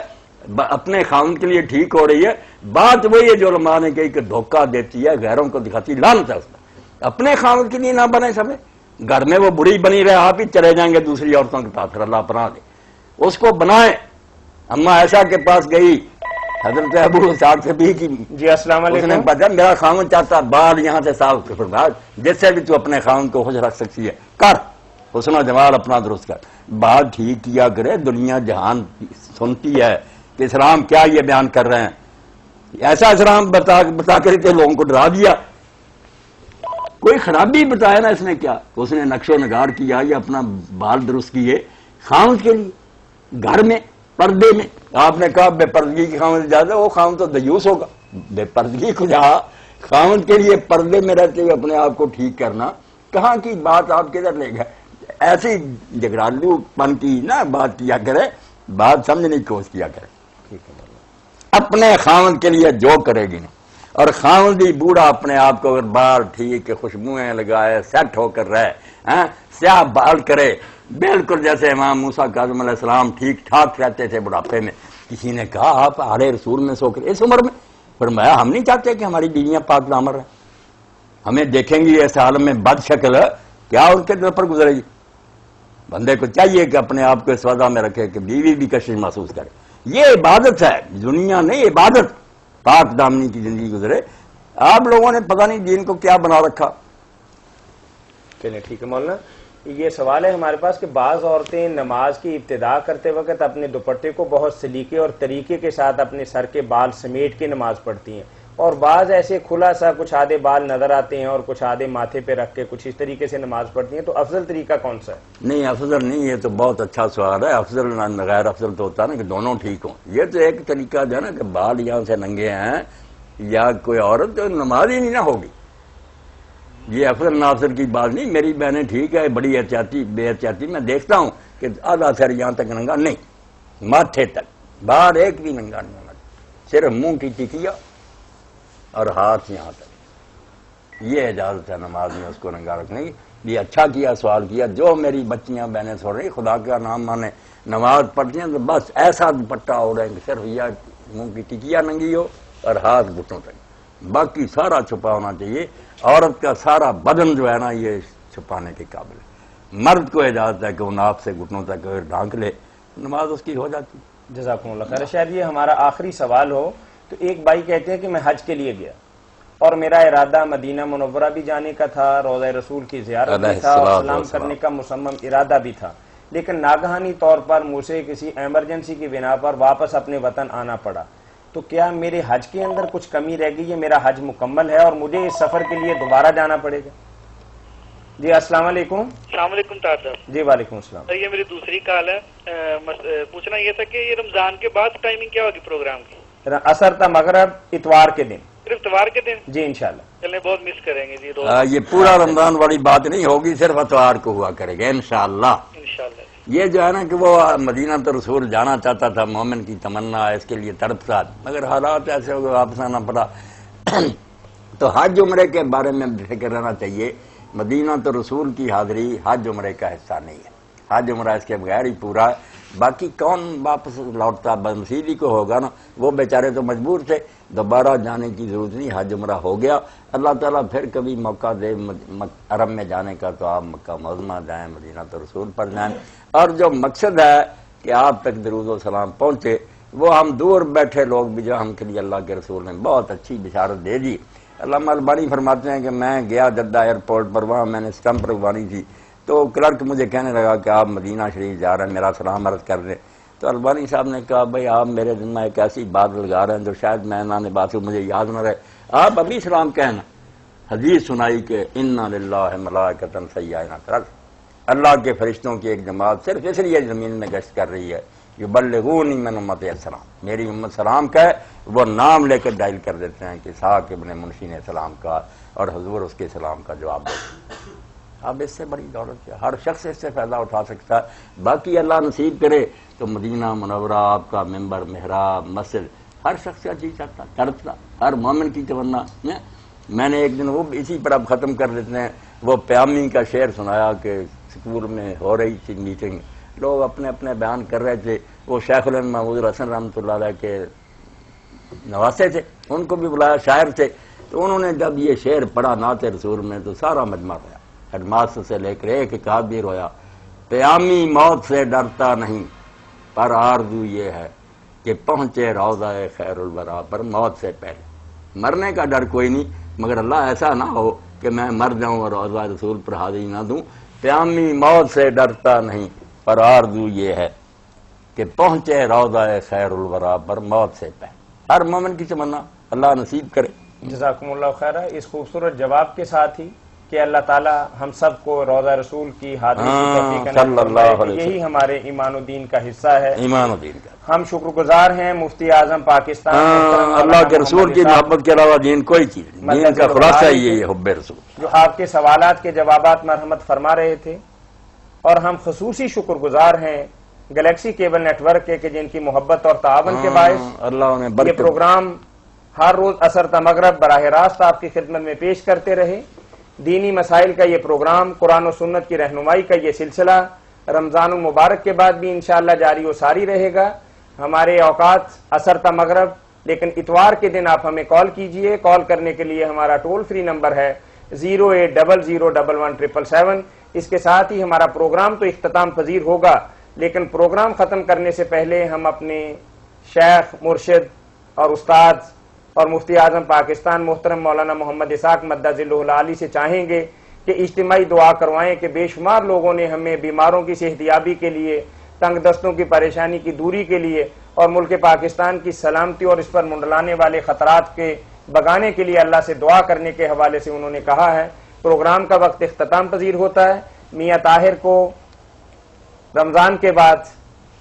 اپنے خاوند کے لیے ٹھیک ہو رہی ہے. بات وہی ہے جو علماء نے کہی کہ دھوکہ دیتی ہے, غیروں کو دکھاتی, لعنت ہے اس میں. اپنے خاوند کے لیے نہ بنے سب, گھر میں وہ بری بنی رہے, آپ ہی چلے جائیں گے دوسری عورتوں کے پاس, پھر اللہ پناہ دے. اس کو بنائیں. اما عائشہ کے پاس گئی حضرت ابو سعد سے بھی کی. جی السلام علیکم. اس نے بتا میرا خاوند چاہتا بال یہاں سے صاف کر, جس سے بھی تو اپنے خاوند کو خوش رکھ سکتی ہے کر, حسن و جمال اپنا درست کر, بات ٹھیک کیا کرے. دنیا جہان سنتی ہے کہ اسلام کیا یہ بیان کر رہے ہیں. ایسا اسلام بتا کر کے لوگوں کو ڈرا دیا. کوئی خرابی بتایا نا اس نے کیا, اس نے نقش و نگار کیا یا اپنا بال درست کیے خاوند کے لیے, گھر میں پردے میں. آپ نے کہا بے پردگی کی خاوند اجازت, وہ خاوند تو دیوس ہوگا. بے پردگی کو جہاں خاوند کے لیے پردے میں رہتے ہوئے اپنے آپ کو ٹھیک کرنا, کہاں کی بات آپ کدھر لے گئے. ایسی جگرالو پن کی نہ بات کیا کرے, بات سمجھنے کی کوشش کیا کرے. اپنے خاوند کے لیے جو کرے گی نا, اور خاوندی بوڑھا اپنے آپ کو اگر بال ٹھیک خوشبوئیں لگائے, سیٹ ہو کر رہے, سیاہ بال کرے, بالکل جیسے امام موسیٰ کاظم علیہ السلام ٹھیک ٹھاک رہتے تھے بڑھاپے میں. کسی نے کہا آپ آڑے رسول میں سو کر اس عمر میں, فرمایا ہم نہیں چاہتے کہ ہماری بیویاں پاک دامن رہیں. ہمیں دیکھیں گی ایسے حال میں بد شکل کیا ان کے دل پر گزرے گی؟ بندے کو چاہیے کہ اپنے آپ کو اس وضع میں رکھے کہ بیوی بھی کشش محسوس کرے. یہ عبادت ہے، دنیا نہیں، عبادت. پاک دامنی کی زندگی گزرے. آپ لوگوں نے پتہ نہیں دین کو کیا بنا رکھا. چلیں ٹھیک ہے مولانا. یہ سوال ہے ہمارے پاس کہ بعض عورتیں نماز کی ابتدا کرتے وقت اپنے دوپٹے کو بہت سلیقے اور طریقے کے ساتھ اپنے سر کے بال سمیٹ کے نماز پڑھتی ہیں، اور بعض ایسے کھلا سا کچھ آدھے بال نظر آتے ہیں اور کچھ آدھے ماتھے پہ رکھ کے کچھ اس طریقے سے نماز پڑھتی ہیں. تو افضل طریقہ کون سا ہے؟ نہیں افضل نہیں، یہ تو بہت اچھا سوال ہے. افضل غیر افضل تو ہوتا ہے نا کہ دونوں ٹھیک ہوں. یہ تو ایک طریقہ جو ہے نا کہ بال یہاں سے ننگے ہیں یا کوئی عورت تو نماز ہی نہیں نہ ہوگی. یہ افضل نافضل کی بات نہیں. میری بہنیں ٹھیک ہے، بڑی احتیاطی بے احتیاطی میں دیکھتا ہوں کہ آدھا سر یہاں تک ننگا نہیں، ماتھے تک، باہر ایک بھی ننگا نہیں ہونا، صرف منہ کی ٹکیا اور ہاتھ یہاں تک. یہ اجازت ہے نماز میں اس کو ننگا رکھنے کی. یہ اچھا کیا سوال کیا. جو میری بچیاں بہنیں سو رہی خدا کا نام مانے نماز پڑھتی ہیں تو بس ایسا دوپٹہ ہو رہا ہے کہ صرف یہ منہ کی ٹکیا ننگی ہو اور ہاتھ گھٹنوں تک، باقی سارا چھپا ہونا چاہیے. عورت کا سارا بدن جو ہے نا یہ چھپانے کے قابل ہے. مرد کو اجازت ہے کہ وہ ناف سے گھٹنوں تک اگر ڈھانک لے نماز اس کی ہو جاتی. جزاکم اللہ خیر. شاید یہ ہمارا آخری سوال ہو. تو ایک بھائی کہتے ہیں کہ میں حج کے لیے گیا اور میرا ارادہ مدینہ منورہ بھی جانے کا تھا، روضہ رسول کی زیارت بھی تھا اور سلام کرنے کا مصمم ارادہ بھی تھا، لیکن ناگہانی طور پر مجھے کسی ایمرجنسی کی بنا پر واپس اپنے وطن آنا پڑا. تو کیا میرے حج کے اندر کچھ کمی رہ گئی ہے؟ میرا حج مکمل ہے اور مجھے اس سفر کے لیے دوبارہ جانا پڑے گا؟ جی السلام علیکم. السلام علیکم طاہر صاحب. جی وعلیکم السلام. یہ میری دوسری کال ہے. پوچھنا یہ تھا کہ یہ رمضان کے بعد ٹائمنگ کیا ہوگی پروگرام کی؟ اثر تا مغرب اتوار کے دن. صرف اتوار کے دن؟ جی انشاءاللہ. چلیں بہت مس کریں گے جی. یہ پورا رمضان والی بات نہیں ہوگی، صرف اتوار کو ہوا کرے گا انشاءاللہ. انشاءاللہ. یہ جو ہے نا کہ وہ مدینہ تو رسول جانا چاہتا تھا، مومن کی تمنا ہے، اس کے لیے تڑپ تھا، مگر حالات ایسے ہو گئے واپس آنا پڑا. تو حج عمرے کے بارے میں فکر رہنا چاہیے. مدینہ تو رسول کی حاضری حج عمرے کا حصہ نہیں ہے. حج عمرہ اس کے بغیر ہی پورا ہے. باقی کون واپس لوٹتا بنسیدی کو ہوگا نا، وہ بیچارے تو مجبور تھے، دوبارہ جانے کی ضرورت نہیں. حج عمرہ ہو گیا. اللہ تعالیٰ پھر کبھی موقع دے عرب میں جانے کا تو آپ مکہ معظمہ جائیں، مدینہ تو رسول پر جائیں. اور جو مقصد ہے کہ آپ تک درود و سلام پہنچے، وہ ہم دور بیٹھے لوگ بھی جو ہم کے لیے اللہ کے رسول نے بہت اچھی بشارت دے دی. علامہ البانی فرماتے ہیں کہ میں گیا جدہ ایئرپورٹ پر، وہاں میں نے اسٹمپ رکھوانی تھی تو کلرک مجھے کہنے لگا کہ آپ مدینہ شریف جا رہے ہیں، میرا سلام عرض کر دیں. تو البانی صاحب نے کہا بھائی آپ میرے دن میں ایک ایسی بات لگا رہے ہیں جو شاید میں نہ بات مجھے یاد نہ رہے، آپ ابھی سلام کہنا. حدیث سنائی کہ انا للہ ملائکۃ سیاحین فی الارض، اللہ کے فرشتوں کی ایک جماعت صرف اس لیے زمین میں گشت کر رہی ہے یبلغونی من امتی السلام، میری امت سلام کا ہے. وہ نام لے کر ڈائل کر دیتے ہیں کہ اسحاق ابن منشی نے سلام کہا اور حضور اس کے سلام کا جواب دیتے. اب اس سے بڑی دولت ہے، ہر شخص اس سے فائدہ اٹھا سکتا ہے. باقی اللہ نصیب کرے تو مدینہ منورہ آپ کا ممبر محراب مسجد ہر شخص کا جی چاہتا تڑپتا، ہر مومن کی تمنا. میں نے ایک دن وہ اسی پر اب ختم کر دیتے ہیں، وہ پیامی کا شعر سنایا کہ اسکول میں ہو رہی تھی میٹنگ، لوگ اپنے اپنے بیان کر رہے تھے. وہ شیخ الہند محمود حسن رحمۃ اللہ علیہ کے نواسے تھے، ان کو بھی بلایا، شاعر تھے. تو انہوں نے جب یہ شعر پڑھا نعت رسول میں تو سارا مجمع رویا، ہیڈ ماسٹر سے لے کر ایک آدھ بھی رویا. پیامی موت سے ڈرتا نہیں پر آرزو یہ ہے کہ پہنچے روضہ خیر الورا پر موت سے پہلے. مرنے کا ڈر کوئی نہیں، مگر اللہ ایسا نہ ہو کہ میں مر جاؤں اور روضہ رسول پر حاضری نہ دوں. پیامی موت سے ڈرتا نہیں پر آرزو یہ ہے کہ پہنچے روضہ خیر الورا پر موت سے پہلے. ہر مومن کی تمنا اللہ نصیب کرے. جزاکم اللہ خیر. اس خوبصورت جواب کے ساتھ ہی کہ اللہ تعالی ہم سب کو روضہ رسول کی حاضری کی توفیق عطا فرمائے. یہی ہمارے ایمان و دین کا حصہ ہے. ایمان و دین کا ہم شکر گزار ہیں مفتی اعظم پاکستان اللہ کے رسول کی محبت کے علاوہ دین کوئی چیز نہیں. دین کا خلاصہ یہ حب رسول، جو آپ کے سوالات کے جوابات مرحمت فرما رہے تھے. اور ہم خصوصی شکر گزار ہیں گلیکسی کیبل نیٹ ورک کے کہ جن کی محبت اور تعاون کے باعث اللہ نے یہ پروگرام ہر روز عصر تا مغرب براہ راست آپ کی خدمت میں پیش کرتے رہے. دینی مسائل کا یہ پروگرام، قرآن و سنت کی رہنمائی کا یہ سلسلہ رمضان المبارک کے بعد بھی انشاءاللہ جاری و ساری رہے گا. ہمارے اوقات عصر تا مغرب، لیکن اتوار کے دن آپ ہمیں کال کیجئے. کال کرنے کے لیے ہمارا ٹول فری نمبر ہے 08001117777۔ اس کے ساتھ ہی ہمارا پروگرام تو اختتام پذیر ہوگا، لیکن پروگرام ختم کرنے سے پہلے ہم اپنے شیخ، مرشد اور استاد اور مفتی اعظم پاکستان محترم مولانا محمد اسحاق مدہ ذلہ العالی سے چاہیں گے کہ اجتماعی دعا کروائیں کہ بے شمار لوگوں نے ہمیں بیماروں کی صحتیابی کے لیے، تنگ دستوں کی پریشانی کی دوری کے لیے اور ملک پاکستان کی سلامتی اور اس پر منڈلانے والے خطرات کے بگانے کے لیے اللہ سے دعا کرنے کے حوالے سے انہوں نے کہا ہے۔ پروگرام کا وقت اختتام پذیر ہوتا ہے۔ میاں طاہر کو رمضان کے بعد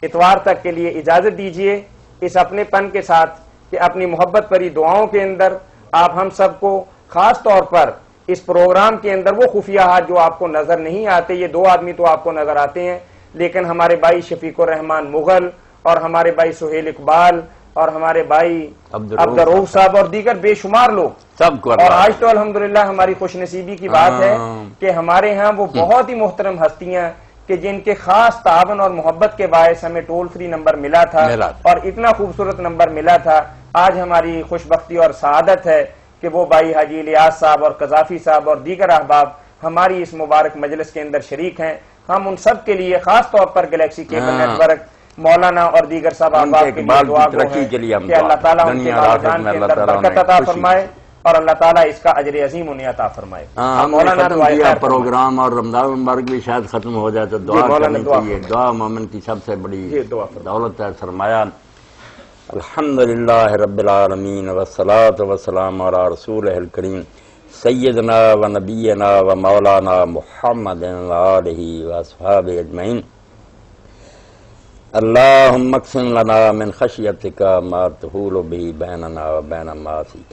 اتوار تک کے لیے اجازت دیجیے، اس اپنے پن کے ساتھ کہ اپنی محبت بھری دعاؤں کے اندر آپ ہم سب کو، خاص طور پر اس پروگرام کے اندر وہ خفیہ ہاتھ جو آپ کو نظر نہیں آتے، یہ دو آدمی تو آپ کو نظر آتے ہیں، لیکن ہمارے بھائی شفیق الرحمان مغل اور ہمارے بھائی سہیل اقبال اور ہمارے بھائی عبدالرؤوف صاحب اور دیگر بے شمار لوگ سب کو، اور آج تو الحمدللہ ہماری خوش نصیبی کی بات ہے کہ ہمارے ہاں وہ بہت ہی محترم ہستیاں کہ جن کے خاص تعاون اور محبت کے باعث ہمیں ٹول فری نمبر ملا تھا اور اتنا خوبصورت نمبر ملا تھا۔ آج ہماری خوش بختی اور سعادت ہے کہ وہ بھائی حاجی الیاس صاحب اور قذافی صاحب اور دیگر احباب ہماری اس مبارک مجلس کے اندر شریک ہیں۔ ہم ان سب کے لیے خاص طور پر گلیکسی کیبل نیٹ ورک، مولانا اور دیگر صاحب احباب کے لیے دعا ہے کہ اللہ تعالیٰ ان کے والدین کے اندر برکت عطا فرمائے اور اللہ تعالیٰ اس کا اجر عظیم انہیں عطا فرمائے۔ مولانا دعا پروگرام اور رمضان مبارک بھی شاید ختم ہو جائے تو دعا کرنی چاہیے۔ دعا مومن کی سب سے بڑی دولت ہے، سرمایہ۔ الحمدللہ رب العالمین والصلاة والسلام علی رسولہ الکریم سیدنا و نبینا و مولانا محمد و آلہ و اصحابہ اجمعین۔ اللہم اقسم لنا من خشیتک ما تحول به بیننا و بین معاصیک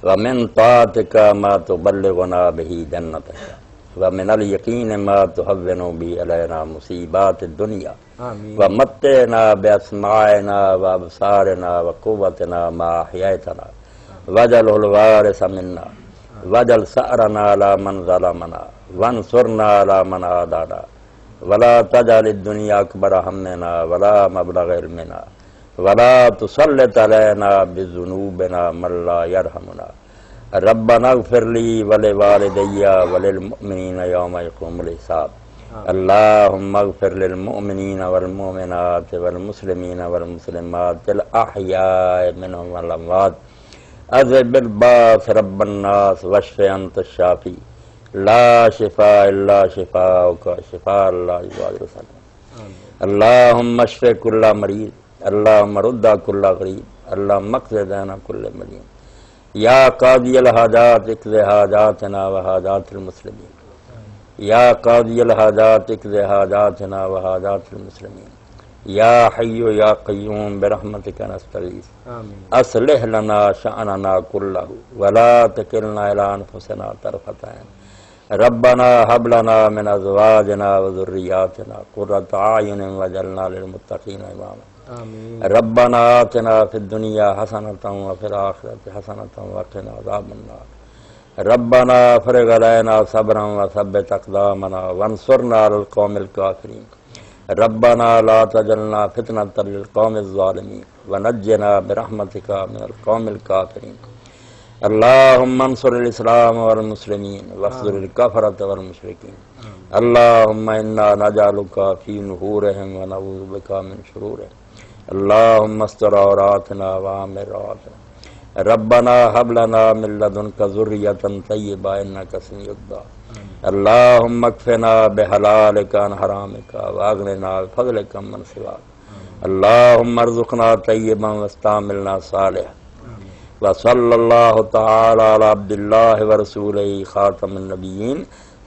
ومن طاعتک ما تبلغنا به جنتک ومن الیقین ما تهون به علینا مصیبات الدنیا ومتعنا باسماعنا وابصارنا وقوتنا ما احییتنا واجعله الوارث منا واجعل ثأرنا على من ظلمنا وانصرنا على من عادانا ولا تجعل الدنيا اکبر همنا ولا مبلغ علمنا ولا تسلط علينا بذنوبنا من لا يرحمنا ربنا اغفر لي ولوالدي وللمؤمنين يوم يقوم الحساب اللهم اغفر للمؤمنين والمؤمنات والمسلمين والمسلمات الأحياء منهم والأموات اذهب الباس رب الناس واشف أنت الشافي لا شفاء الا شفاءك شفاء لا يغادر سقما اللهم اشف كل مريض اللهم رد كل غريب اللهم اقض دين كل مدين یا قاضی الحاجات اقض حاجاتنا وحاجات المسلمین یا قاضی الحاجات اقض حاجاتنا وحاجات المسلمین یا حی یا قیوم برحمتک نستغیث اصلح لنا شأننا کلہ ولا تکلنا الی انفسنا طرفۃ عین ربنا هب لنا من ازواجنا وذریاتنا قرۃ اعین واجعلنا للمتقین اماما ربنا آتنا فی الدنیا حسنۃ وفی الآخرۃ حسنۃ وقنا عذاب النار ربنا افرغ علینا صبرا وثبت اقدامنا وانصرنا علی القوم الکافرین ربنا لا تجعلنا فتنة للقوم الظالمین ونجنا برحمتک من القوم الکافرین اللهم انصر الاسلام والمسلمین واخذل الکفرة والمشرکین اللهم انا نجعلك في نحورهم ونعوذ بك من شرورهم اللهم استر عوراتنا وآمن رواتنا ربنا هب لنا من لدنك ذرية طيبة إنك سميع الدعاء اللهم اكفنا بحلالك عن حرامك واغننا بفضلك من سواك اللهم ارزقنا طيبا واستعملنا صالحا وصلى الله تعالى على عبد الله ورسوله خاتم النبيين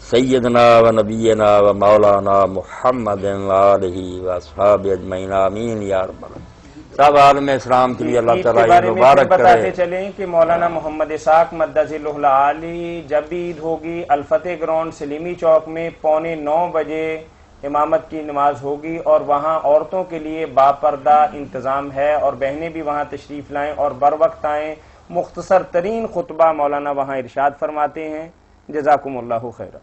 سیدنا و نبینا و مولانا محمد و آلہ و اصحابہ اجمعین آمین یا رب العالمین۔ سب عالم اسلام کے لیے اللہ تعالیٰ مبارک کرے۔ بتاتے چلیں کہ مولانا محمد اسحاق مدہ ذلہ العالی جب بھی عید ہوگی الفتح گراؤنڈ سلیمی چوک میں 8:45 بجے امامت کی نماز ہوگی اور وہاں عورتوں کے لیے باپردہ انتظام ہے اور بہنیں بھی وہاں تشریف لائیں اور بر وقت آئیں۔ مختصر ترین خطبہ مولانا وہاں ارشاد فرماتے ہیں۔ جزاکم اللہ خیرا۔